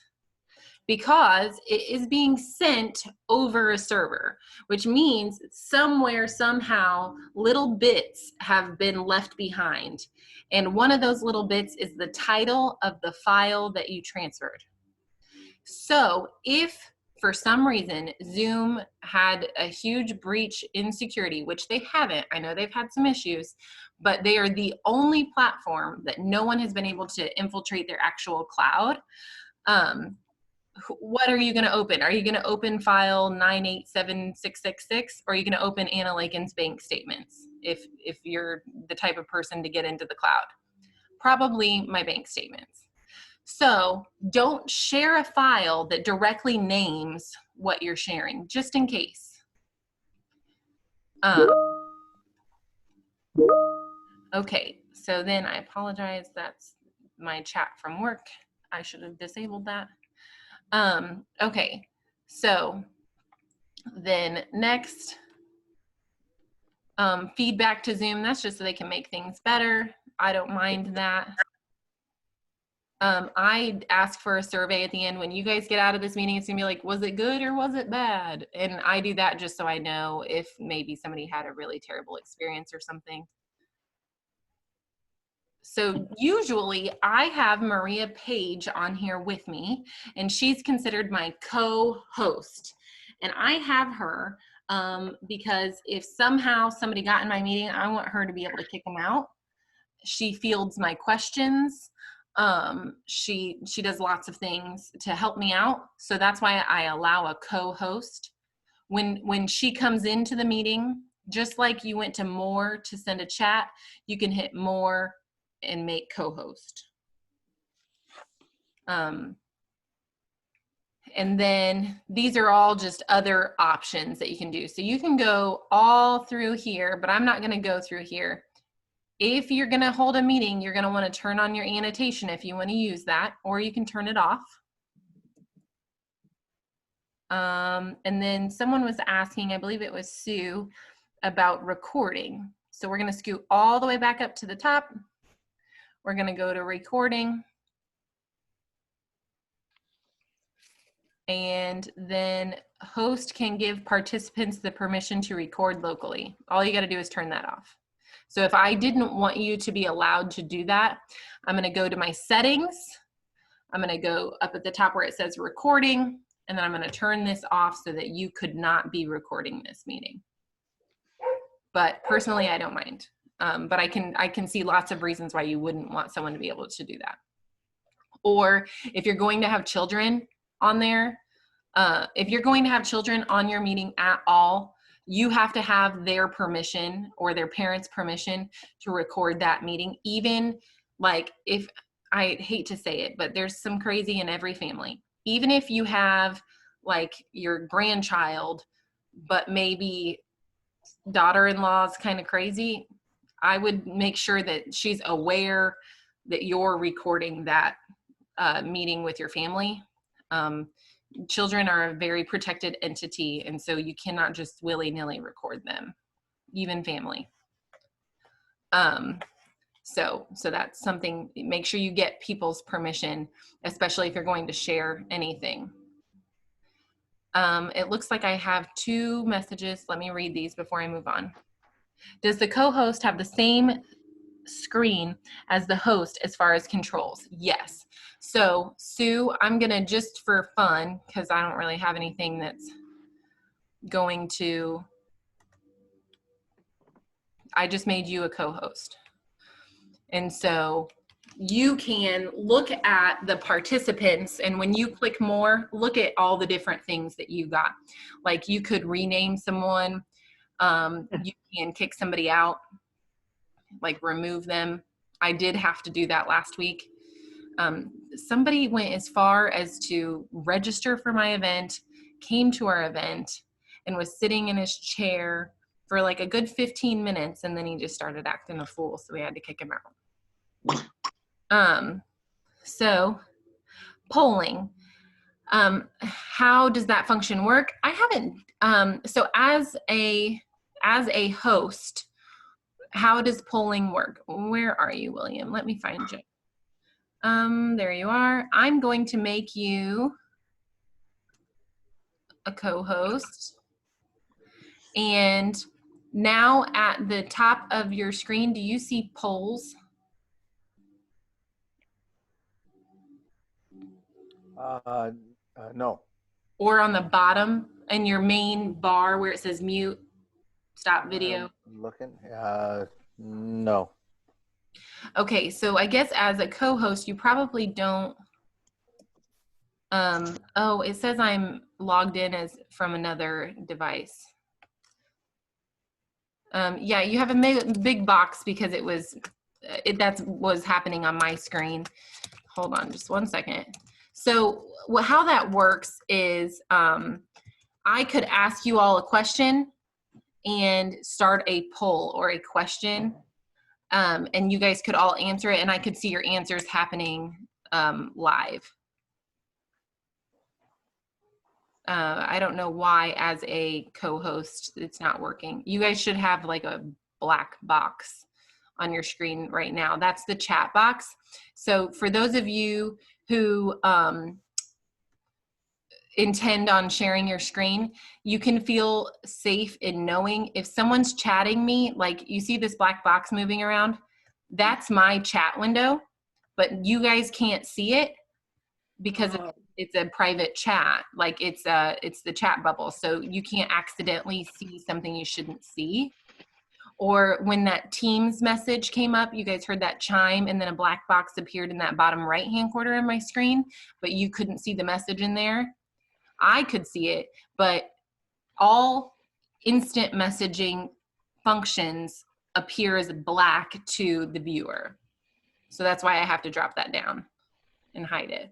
because it is being sent over a server, which means somewhere, somehow, little bits have been left behind. And one of those little bits is the title of the file that you transferred. So if for some reason Zoom had a huge breach in security, which they haven't, I know they've had some issues, but they are the only platform that no one has been able to infiltrate their actual cloud. What are you going to open? Are you going to open file 987666, or are you going to open Anna Lakin's bank statements if you're the type of person to get into the cloud? Probably my bank statements. So don't share a file that directly names what you're sharing, just in case. Okay, so then I apologize. That's my chat from work. I should have disabled that. Okay, so then next, feedback to Zoom. That's just so they can make things better. I don't mind that. I ask for a survey at the end. When you guys get out of this meeting, it's gonna be like, was it good or was it bad? And I do that just so I know if maybe somebody had a really terrible experience or something. So usually I have Maria Page on here with me, and she's considered my co-host. And I have her because if somehow somebody got in my meeting, I want her to be able to kick them out. She fields my questions. She does lots of things to help me out. So that's why I allow a co-host. When she comes into the meeting, just like you went to more to send a chat, you can hit more and make co-host. And then these are all just other options that you can do. So you can go all through here, but I'm not going to go through here. If you're going to hold a meeting, you're going to want to turn on your annotation if you want to use that, or you can turn it off. And then someone was asking, I believe it was Sue, about recording. So we're going to scoot all the way back up to the top. We're going to go to recording. And then host can give participants the permission to record locally. All you got to do is turn that off. So if I didn't want you to be allowed to do that, I'm going to go to my settings. I'm going to go up at the top where it says recording, and then I'm going to turn this off so that you could not be recording this meeting. But personally, I don't mind. But I can see lots of reasons why you wouldn't want someone to be able to do that. Or if you're going to have children on there, if you're going to have children on your meeting at all, you have to have their permission or their parents' permission to record that meeting. Even like, if, I hate to say it, but there's some crazy in every family. Even if you have like your grandchild, but maybe daughter-in-law's kind of crazy, I would make sure that she's aware that you're recording that meeting with your family. Children are a very protected entity, and so you cannot just willy-nilly record them, even family. So that's something, make sure you get people's permission, especially if you're going to share anything. It looks like I have 2 messages. Let me read these before I move on. Does the co-host have the same screen as the host as far as controls? Yes. So Sue, I'm gonna, just for fun, because I don't really have anything that's going to, I just made you a co-host. And so you can look at the participants, and when you click more, look at all the different things that you got. Like you could rename someone, you can kick somebody out, like remove them. I did have to do that last week. Somebody went as far as to register for my event, came to our event, and was sitting in his chair for like a good 15 minutes, and then he just started acting a fool, so we had to kick him out. So polling, how does that function work? I haven't, so as a host, how does polling work? Where are you, William? Let me find you. There you are. I'm going to make you a co-host. And now at the top of your screen, do you see polls? No. Or on the bottom in your main bar where it says mute, stop video? Looking. No. Okay, so I guess as a co-host, you probably don't. Oh, it says I'm logged in as from another device. Yeah, you have a big box because it was, that was happening on my screen. Hold on just one second. So how that works is I could ask you all a question and start a poll or a question, and you guys could all answer it, and I could see your answers happening live. I don't know why as a co-host it's not working. You guys should have like a black box on your screen right now. That's the chat box. So for those of you who intend on sharing your screen, you can feel safe in knowing if someone's chatting me, like you see this black box moving around, that's my chat window, but you guys can't see it because it's a private chat. Like it's the chat bubble. So you can't accidentally see something you shouldn't see. Or when that Teams message came up, you guys heard that chime and then a black box appeared in that bottom right-hand corner of my screen, but you couldn't see the message in there. I could see it, but all instant messaging functions appear as black to the viewer. So that's why I have to drop that down and hide it.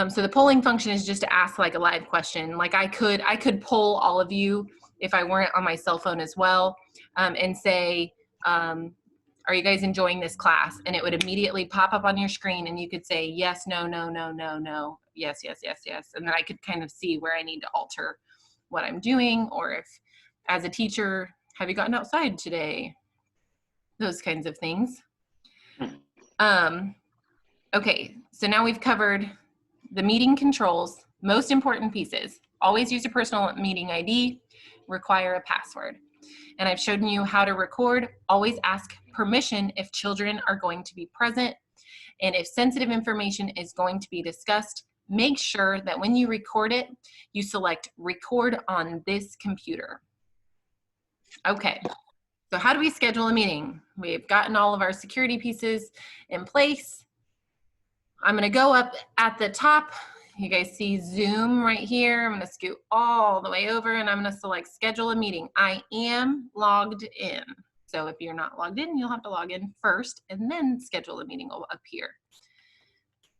So the polling function is just to ask like a live question. Like I could poll all of you if I weren't on my cell phone as well, and say, are you guys enjoying this class? And it would immediately pop up on your screen and you could say yes, no, no, no, no, no, yes, yes, yes, yes. And then I could kind of see where I need to alter what I'm doing, or if as a teacher, have you gotten outside today? Those kinds of things. Okay, so now we've covered the meeting controls, most important pieces. Always use a personal meeting ID, require a password. And I've shown you how to record. Always ask permission if children are going to be present. And if sensitive information is going to be discussed, make sure that when you record it, you select record on this computer. Okay, so how do we schedule a meeting? We've gotten all of our security pieces in place. I'm gonna go up at the top. You guys see Zoom right here. I'm gonna scoot all the way over and I'm gonna select schedule a meeting. I am logged in. So if you're not logged in, you'll have to log in first and then schedule a meeting will appear.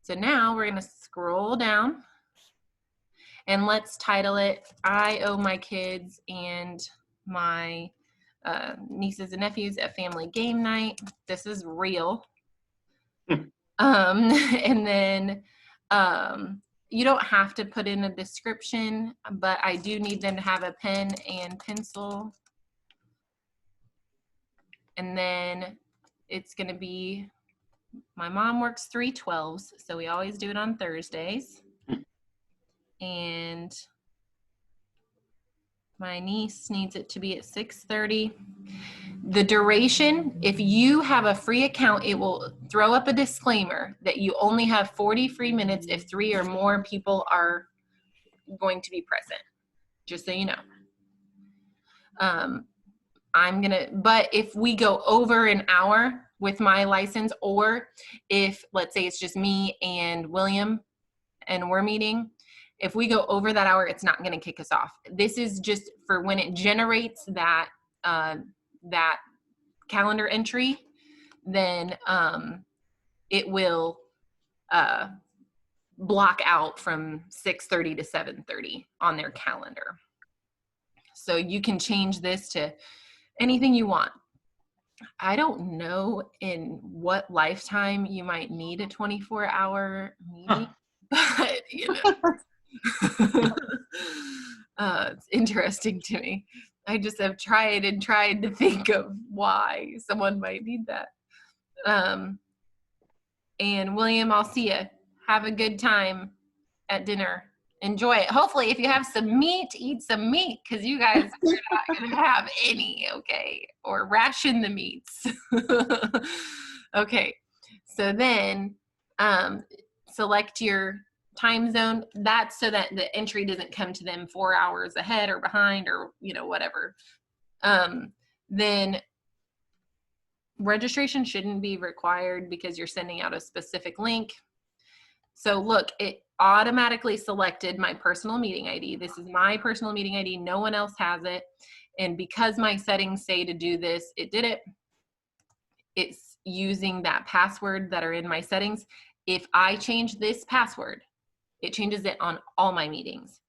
So now we're gonna scroll down and let's title it, I owe my kids and my nieces and nephews a family game night. This is real. And then you don't have to put in a description, but I do need them to have a pen and pencil. And then it's gonna be, my mom works 3/12s, so we always do it on Thursdays. And my niece needs it to be at 6:30. The duration, if you have a free account, it will throw up a disclaimer that you only have 40 free minutes if 3 or more people are going to be present, just so you know. But if we go over an hour with my license, or if, let's say it's just me and William and we're meeting, if we go over that hour, it's not gonna kick us off. This is just for when it generates that, that calendar entry, then it will block out from 6:30 to 7:30 on their calendar. So you can change this to anything you want. I don't know in what lifetime you might need a 24-hour meeting, but you know, it's interesting to me. I just have tried and tried to think of why someone might need that. And William, I'll see you. Have a good time at dinner. Enjoy it. Hopefully, if you have some meat, eat some meat, because you guys are not going to have any, okay? Or ration the meats. Okay, so then select your time zone. That's so that the entry doesn't come to them 4 hours ahead or behind or, you know, whatever. Then registration shouldn't be required because you're sending out a specific link. So look, it automatically selected my personal meeting ID. This is my personal meeting ID. No one else has it. And because my settings say to do this, it did it. It's using that password that are in my settings. If I change this password, it changes it on all my meetings.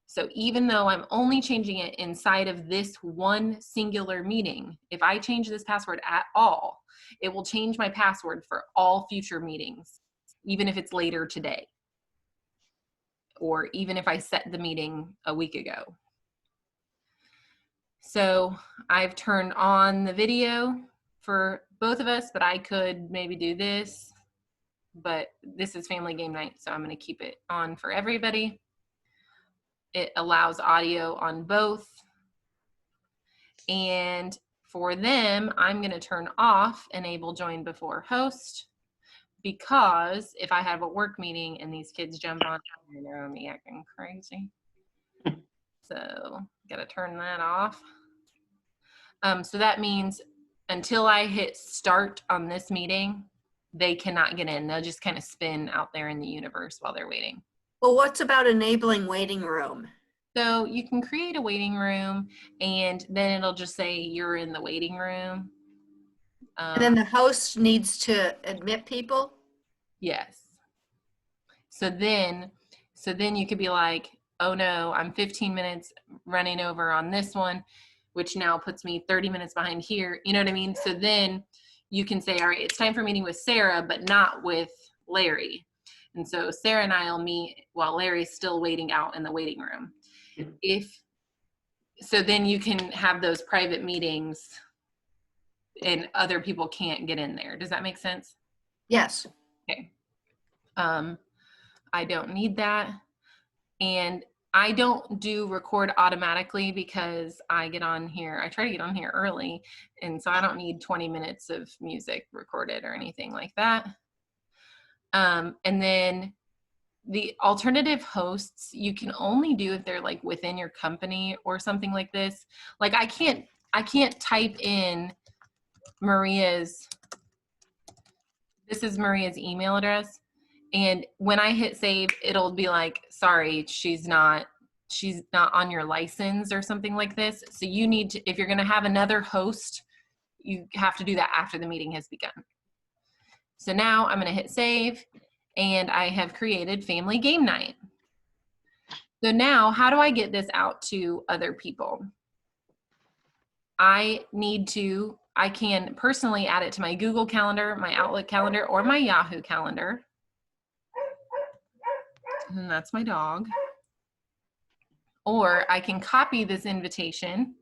So even though I'm only changing it inside of this one singular meeting, if I change this password at all, it will change my password for all future meetings, even if it's later today, or even if I set the meeting a week ago. So I've turned on the video for both of us, but I could maybe do this, but this is family game night, so I'm gonna keep it on for everybody. It allows audio on both. And for them, I'm gonna turn off enable join before host, because if I have a work meeting and these kids jump on, they're gonna be acting crazy. So gotta turn that off. So that means until I hit start on this meeting, they cannot get in. They'll just kind of spin out there in the universe while they're waiting. Well, what's about enabling waiting room? So you can create a waiting room and then it'll just say you're in the waiting room. And then the host needs to admit people? Yes. So then you could be like, oh no, I'm 15 minutes running over on this one, which now puts me 30 minutes behind here. You know what I mean? So then you can say, all right, it's time for meeting with Sarah, but not with Larry. And so Sarah and I will meet while Larry's still waiting out in the waiting room. So then you can have those private meetings and other people can't get in there. Does that make sense? Yes. Okay. I don't need that. And I don't do record automatically because I get on here, I try to get on here early. And so I don't need 20 minutes of music recorded or anything like that. And then the alternative hosts, you can only do if they're like within your company or something like this. Like I can't type in Maria's, this is Maria's email address. And when I hit save, it'll be like, sorry, she's not on your license or something like this. So you need to, if you're going to have another host, you have to do that after the meeting has begun. So now I'm going to hit save and I have created family game night. So now how do I get this out to other people? I can personally add it to my Google Calendar, my Outlook calendar, or my Yahoo calendar. And that's my dog. Or I can copy this invitation.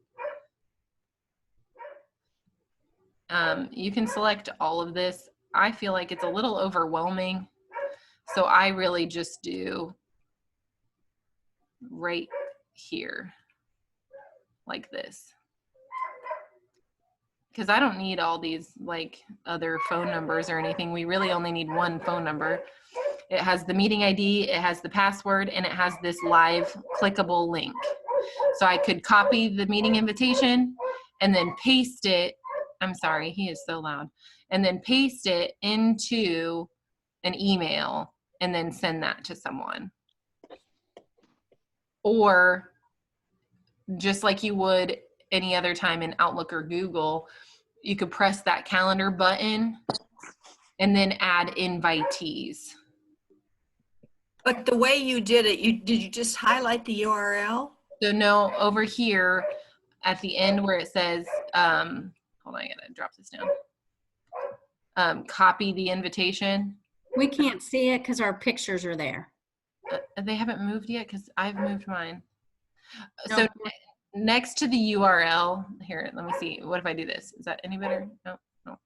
You can select all of this. I feel like it's a little overwhelming. So I really just do right here, like this. Because I don't need all these like other phone numbers or anything. We really only need one phone number. It has the meeting ID, it has the password, and it has this live clickable link. So I could copy the meeting invitation and then paste it. I'm sorry, he is so loud. And then paste it into an email and then send that to someone. Or just like you would any other time in Outlook or Google, you could press that calendar button and then add invitees. But the way you did it, did you just highlight the URL? So no, over here at the end where it says, hold on, I gotta drop this down. Copy the invitation. We can't see it because our pictures are there. They haven't moved yet because I've moved mine. No. So next to the URL, here, let me see. What if I do this? Is that any better? No, no.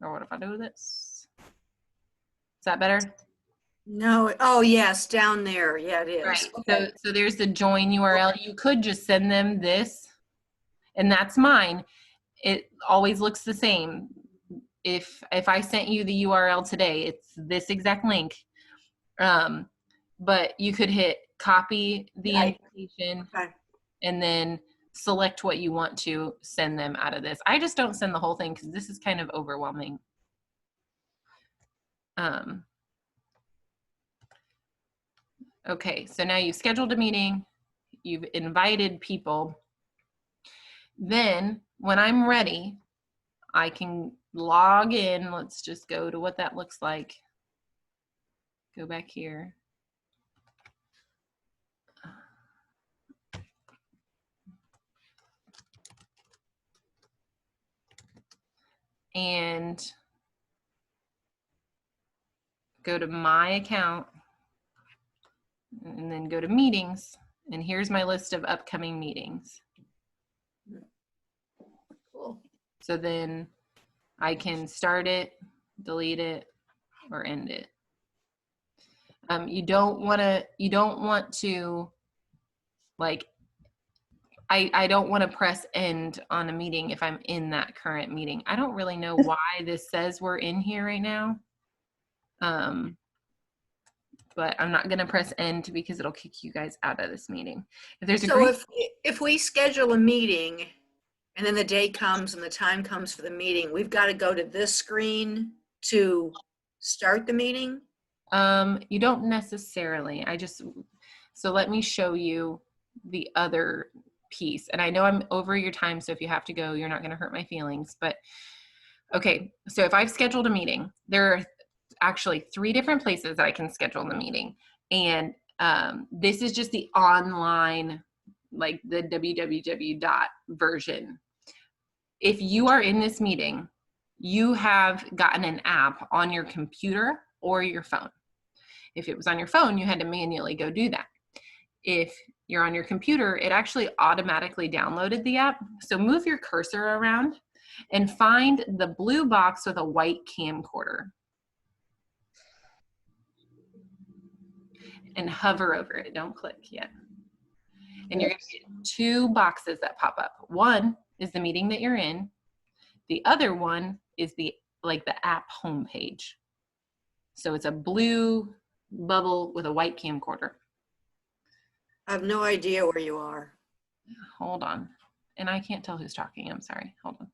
Or what if I do this? Is that better? No. Oh, yes, down there. Yeah, it is. Right. Okay. So there's the join URL. You could just send them this, and that's mine. It always looks the same. If I sent you the URL today, it's this exact link. But you could hit copy the invitation and then select what you want to send them out of this. I just don't send the whole thing because this is kind of overwhelming. Okay, so now you've scheduled a meeting, you've invited people. Then when I'm ready, I can log in. Let's just go to what that looks like. Go back here. And go to my account and then go to meetings. And here's my list of upcoming meetings. Cool. So then I can start it, delete it, or end it. You don't want to like, I don't want to press end on a meeting if I'm in that current meeting. I don't really know why this says we're in here right now. But I'm not going to press end because it'll kick you guys out of this meeting. If there's a So if we schedule a meeting and then the day comes and the time comes for the meeting, we've got to go to this screen to start the meeting? You don't necessarily. So let me show you the other piece. And I know I'm over your time, so if you have to go, you're not going to hurt my feelings. But okay, so if I've scheduled a meeting, there are actually 3 different places that I can schedule the meeting. And this is just the online, like the www version. If you are in this meeting, you have gotten an app on your computer or your phone. If it was on your phone, you had to manually go do that. If you're on your computer, it actually automatically downloaded the app. So move your cursor around and find the blue box with a white camcorder and hover over it. Don't click yet. And you're going to get 2 boxes that pop up. One is the meeting that you're in. The other one is the app homepage. So it's a blue bubble with a white camcorder. I have no idea where you are. Hold on. And I can't tell who's talking. I'm sorry. Hold on.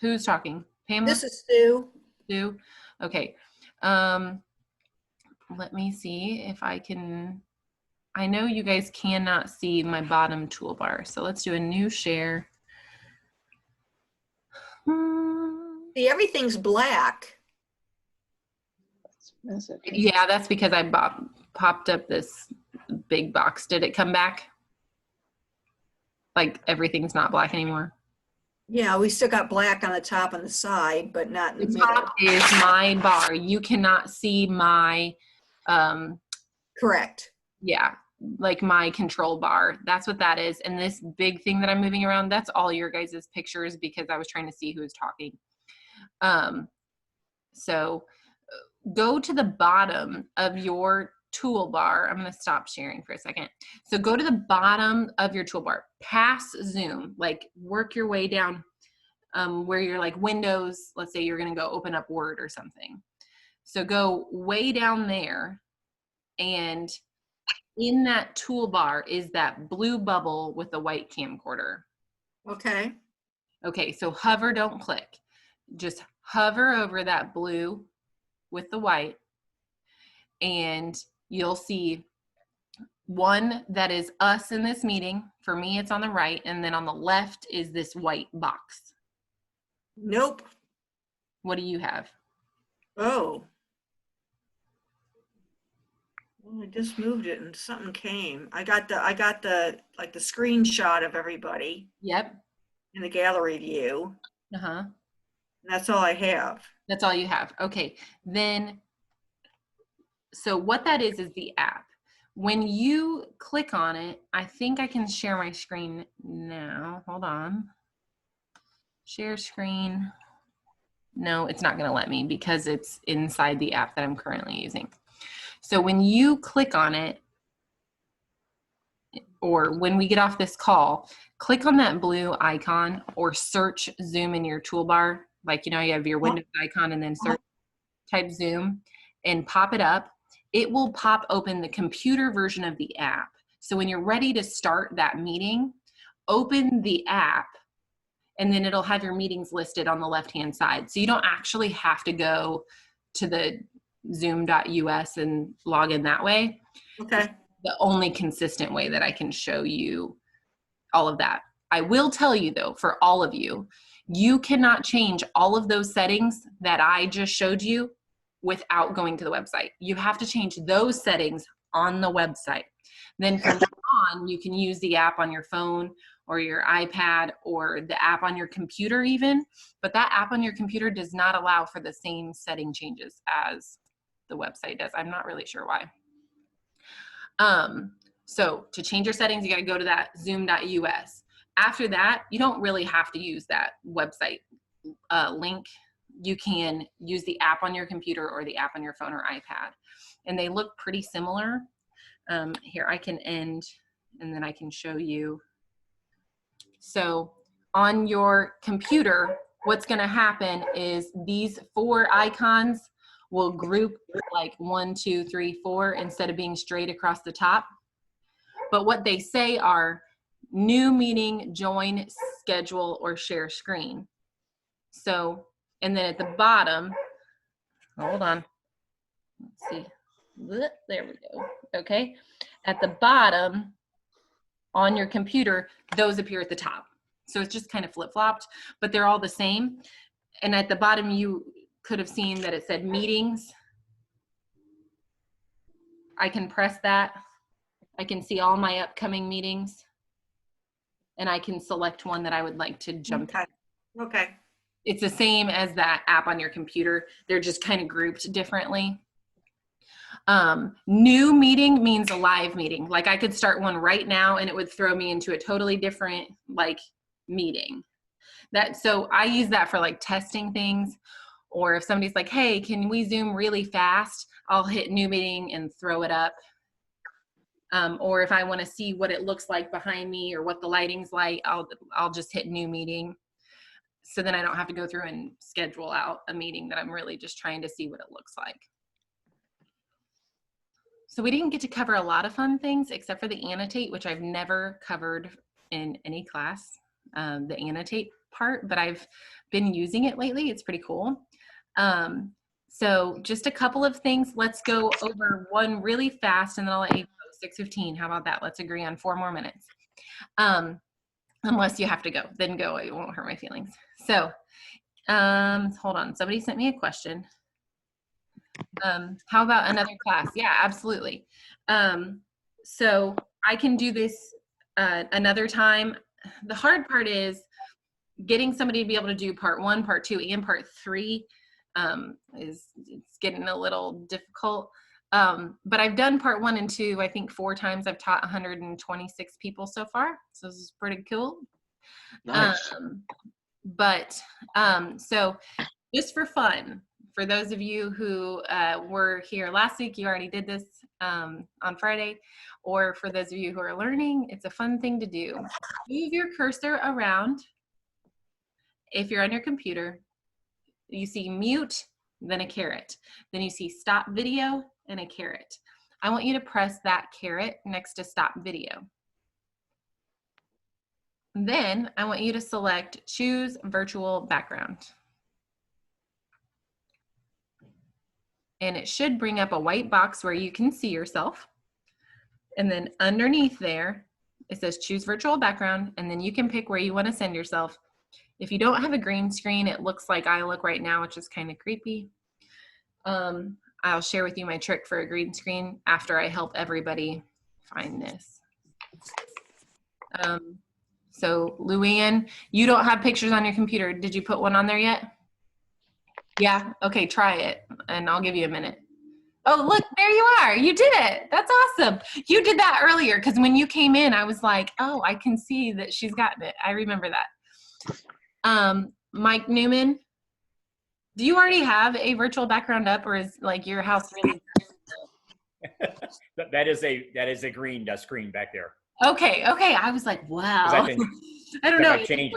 Who's talking? Pamela? This is Sue. Sue? Okay. Let me see if I can. I know you guys cannot see my bottom toolbar. So let's do a new share. See, everything's black. Yeah, that's because I popped up this big box. Did it come back? Like everything's not black anymore? Yeah, we still got black on the top and the side, but not in the The middle. top is my bar. You cannot see my, Correct. yeah, like my control bar. That's what that is. And this big thing that I'm moving around, that's all your guys' pictures because I was trying to see who was talking. So go to the bottom of your toolbar. I'm going to stop sharing for a second. So go to the bottom of your toolbar, past Zoom, like work your way down where you're like Windows. Let's say you're going to go open up Word or something. So go way down there, and in that toolbar is that blue bubble with the white camcorder. Okay. Okay, so hover, don't click. Just hover over that blue with the white, and you'll see one that is us in this meeting. For me, it's on the right, and then on the left is this white box. Nope. What do you have? Oh. Well, I just moved it and something came. I got the like the screenshot of everybody Yep. in the gallery view. Uh-huh. That's all I have. That's all you have. Okay, then, so what that is the app. When you click on it, I think I can share my screen now. Hold on. Share screen. No, it's not going to let me because it's inside the app that I'm currently using. So when you click on it, or when we get off this call, click on that blue icon or search Zoom in your toolbar. Like, you know, you have your Windows icon and then search, type Zoom and pop it up. It will pop open the computer version of the app. So when you're ready to start that meeting, open the app and then it'll have your meetings listed on the left-hand side. So you don't actually have to go to the zoom.us and log in that way. Okay. It's the only consistent way that I can show you all of that. I will tell you though, for all of you, you cannot change all of those settings that I just showed you without going to the website. You have to change those settings on the website. Then from now on, you can use the app on your phone or your iPad or the app on your computer even, but that app on your computer does not allow for the same setting changes as the website does. I'm not really sure why. So to change your settings, you got to go to that zoom.us. After that, you don't really have to use that website link. You can use the app on your computer or the app on your phone or iPad. And they look pretty similar. Here, I can end and then I can show you. So on your computer, what's going to happen is these 4 icons will group like 1, 2, 3, 4 instead of being straight across the top. But what they say are new meeting, join, schedule, or share screen. So, and then at the bottom, hold on, let's see, there we go. Okay, at the bottom on your computer, those appear at the top. So it's just kind of flip-flopped, but they're all the same. And at the bottom, you could have seen that it said meetings. I can press that. I can see all my upcoming meetings. And I can select one that I would like to jump to. Okay. It's the same as that app on your computer. They're just kind of grouped differently. New meeting means a live meeting. Like I could start one right now and it would throw me into a totally different like meeting. So I use that for like testing things, or if somebody's like, hey, can we Zoom really fast? I'll hit new meeting and throw it up. Or if I want to see what it looks like behind me or what the lighting's like, I'll just hit new meeting. So then I don't have to go through and schedule out a meeting that I'm really just trying to see what it looks like. So we didn't get to cover a lot of fun things except for the annotate, which I've never covered in any class, the annotate part, but I've been using it lately. It's pretty cool. So just a couple of things. Let's go over one really fast and then I'll let you go 6:15. How about that? Let's agree on 4 more minutes. Unless you have to go, then go. It won't hurt my feelings. So hold on. Somebody sent me a question. How about another class? Yeah, absolutely. So I can do this another time. The hard part is getting somebody to be able to do part 1, part 2, and part 3 it's getting a little difficult. But I've done part 1 and 2, I think 4 times. I've taught 126 people so far. So this is pretty cool. Nice. So just for fun, for those of you who were here last week, you already did this on Friday, or for those of you who are learning, it's a fun thing to do. Move your cursor around. If you're on your computer, you see mute, then a caret. Then you see stop video and a caret. I want you to press that caret next to stop video. Then I want you to select choose virtual background. And it should bring up a white box where you can see yourself. And then underneath there, it says choose virtual background, and then you can pick where you want to send yourself. If you don't have a green screen, it looks like I look right now, which is kind of creepy. I'll share with you my trick for a green screen after I help everybody find this. So Luann, you don't have pictures on your computer. Did you put one on there yet? Yeah, okay, try it, and I'll give you a minute. Oh, look, there you are. You did it. That's awesome. You did that earlier, because when you came in, I was like, oh, I can see that she's gotten it. I remember that. Mike Newman, do you already have a virtual background up, or is like your house really? that is a green screen back there. Okay, okay. I was like, wow. I don't know. I've changed.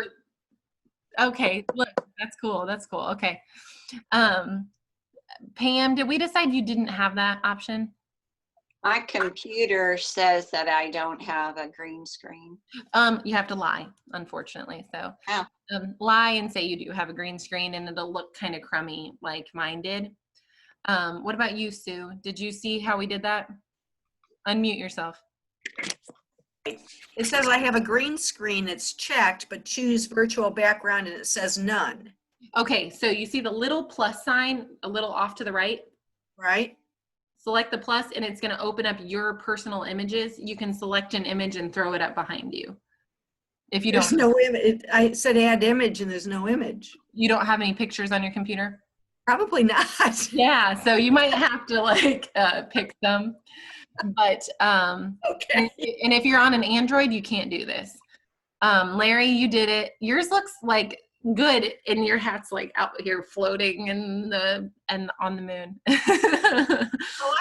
Okay, look, that's cool. That's cool. Okay. Pam, did we decide you didn't have that option? My computer says that I don't have a green screen. You have to lie, unfortunately. So Oh. Lie and say you do have a green screen, and it'll look kind of crummy like mine did. What about you, Sue? Did you see how we did that? Unmute yourself. It says I have a green screen, it's checked, but choose virtual background and it says none. Okay, so you see the little plus sign a little off to the right? Right? Select the plus and it's gonna open up your personal images. You can select an image and throw it up behind you. If you There's don't, no image. I said add image and there's no image. you don't have any pictures on your computer? Probably not. Yeah, so you might have to like pick them. But Okay. and if you're on an Android, you can't do this. Larry, you did it. Yours looks like good, and your hat's like out here floating in the on the moon. Oh,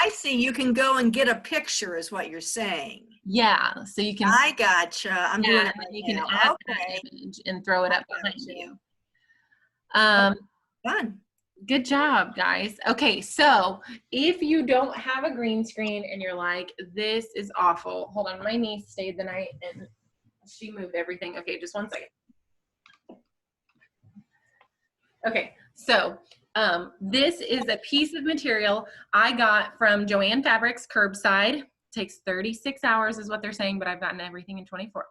I see. You can go and get a picture, is what you're saying. Yeah, so you can. I gotcha. I'm doing it right you can now. add Okay. that image and throw it up behind Gotcha. you. Fun. Good job, guys. Okay, so if you don't have a green screen and you're like, this is awful. Hold on, my niece stayed the night and She moved everything. Okay, just one second. Okay, so this is a piece of material I got from Joann Fabrics curbside. Takes 36 hours is what they're saying, but I've gotten everything in 24.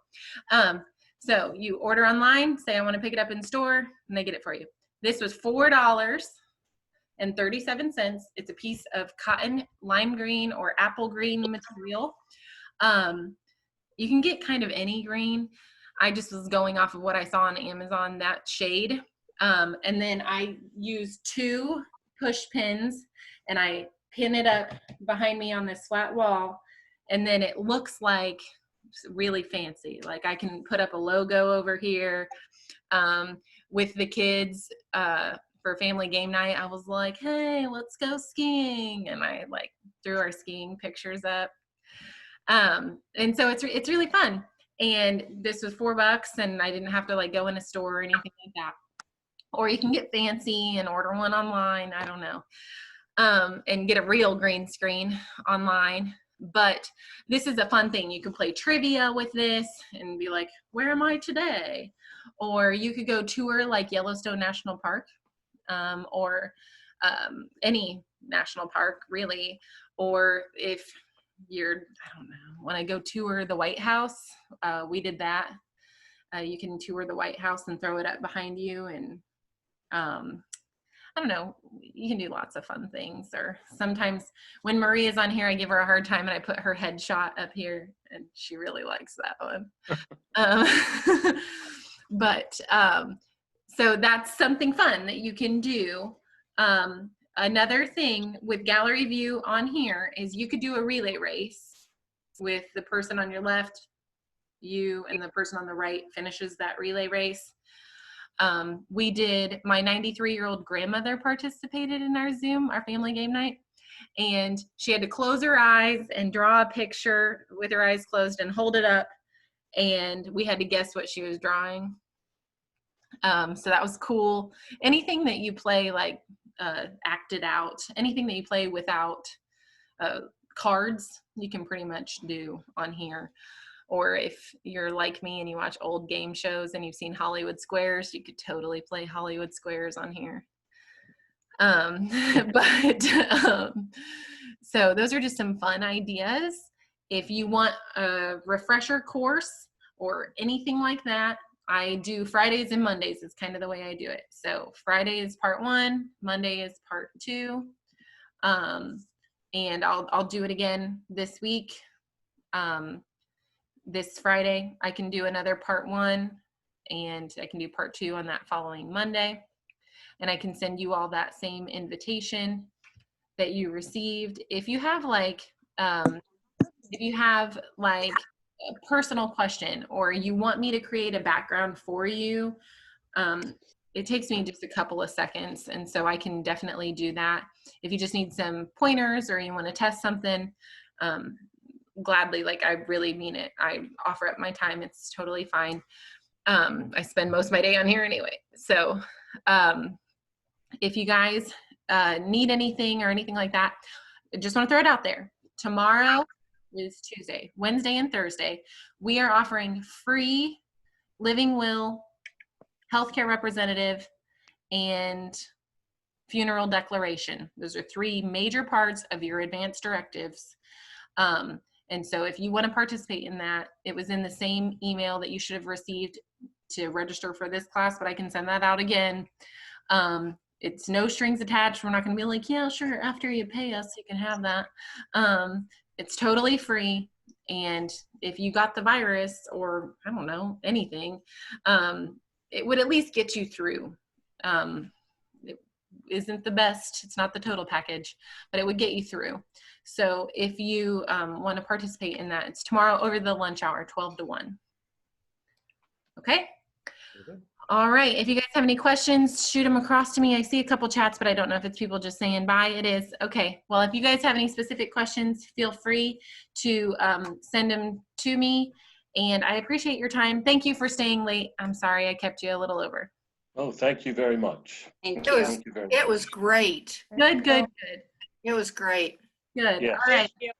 So you order online, say I want to pick it up in store, and they get it for you. This was $4.37. It's a piece of cotton lime green or apple green material. You can get kind of any green. I just was going off of what I saw on Amazon, that shade. And then I use 2 push pins and I pin it up behind me on this flat wall. And then it looks like really fancy. Like I can put up a logo over here. With the kids for family game night, I was like, hey, let's go skiing. And I like threw our skiing pictures up. And so it's really fun. And this was $4 and I didn't have to like go in a store or anything like that. Or you can get fancy and order one online. I don't know. And get a real green screen online. But this is a fun thing. You can play trivia with this and be like, where am I today? Or you could go tour like Yellowstone National Park or any national park really. Or if you're, I don't know, want to go tour the White House, we did that. You can tour the White House and throw it up behind you. And I don't know, you can do lots of fun things. Or sometimes when Marie is on here, I give her a hard time and I put her headshot up here and she really likes that one. So that's something fun that you can do. Another thing with gallery view on here is you could do a relay race with the person on your left, you, and the person on the right finishes that relay race. We did, my 93-year-old grandmother participated in our Zoom, our family game night, and she had to close her eyes and draw a picture with her eyes closed and hold it up, and we had to guess what she was drawing. So that was cool. Anything that you play like acted out, anything that you play without cards, you can pretty much do on here. Or if you're like me and you watch old game shows and you've seen Hollywood Squares, you could totally play Hollywood Squares on here. So those are just some fun ideas. If you want a refresher course or anything like that, I do Fridays and Mondays is kind of the way I do it. So Friday is part 1, Monday is part 2. And I'll do it again this week. This Friday, I can do another part 1 and I can do part 2 on that following Monday. And I can send you all that same invitation that you received. If you have like, a personal question or you want me to create a background for you, it takes me just a couple of seconds. And so I can definitely do that. If you just need some pointers or you want to test something, gladly, like I really mean it. I offer up my time. It's totally fine. I spend most of my day on here anyway. So if you guys need anything or anything like that, I just want to throw it out there. Tomorrow is Tuesday, Wednesday and Thursday. We are offering free living will, healthcare representative, and funeral declaration. Those are 3 major parts of your advanced directives. And so if you want to participate in that, it was in the same email that you should have received to register for this class, but I can send that out again. It's no strings attached. We're not going to be like, yeah, sure, after you pay us, you can have that. It's totally free. And if you got the virus or I don't know, anything, it would at least get you through. It isn't the best. It's not the total package, but it would get you through. So if you want to participate in that, it's tomorrow over the lunch hour, 12 to 1. Okay? All right. If you guys have any questions, shoot them across to me. I see a couple chats, but I don't know if it's people just saying bye. It is. Okay. Well, if you guys have any specific questions, feel free to send them to me. And I appreciate your time. Thank you for staying late. I'm sorry I kept you a little over. Oh, thank you very much. Thank It you. was, Thank you very it much. was great. Good. It was great. Good. Yeah. All right. Thank you.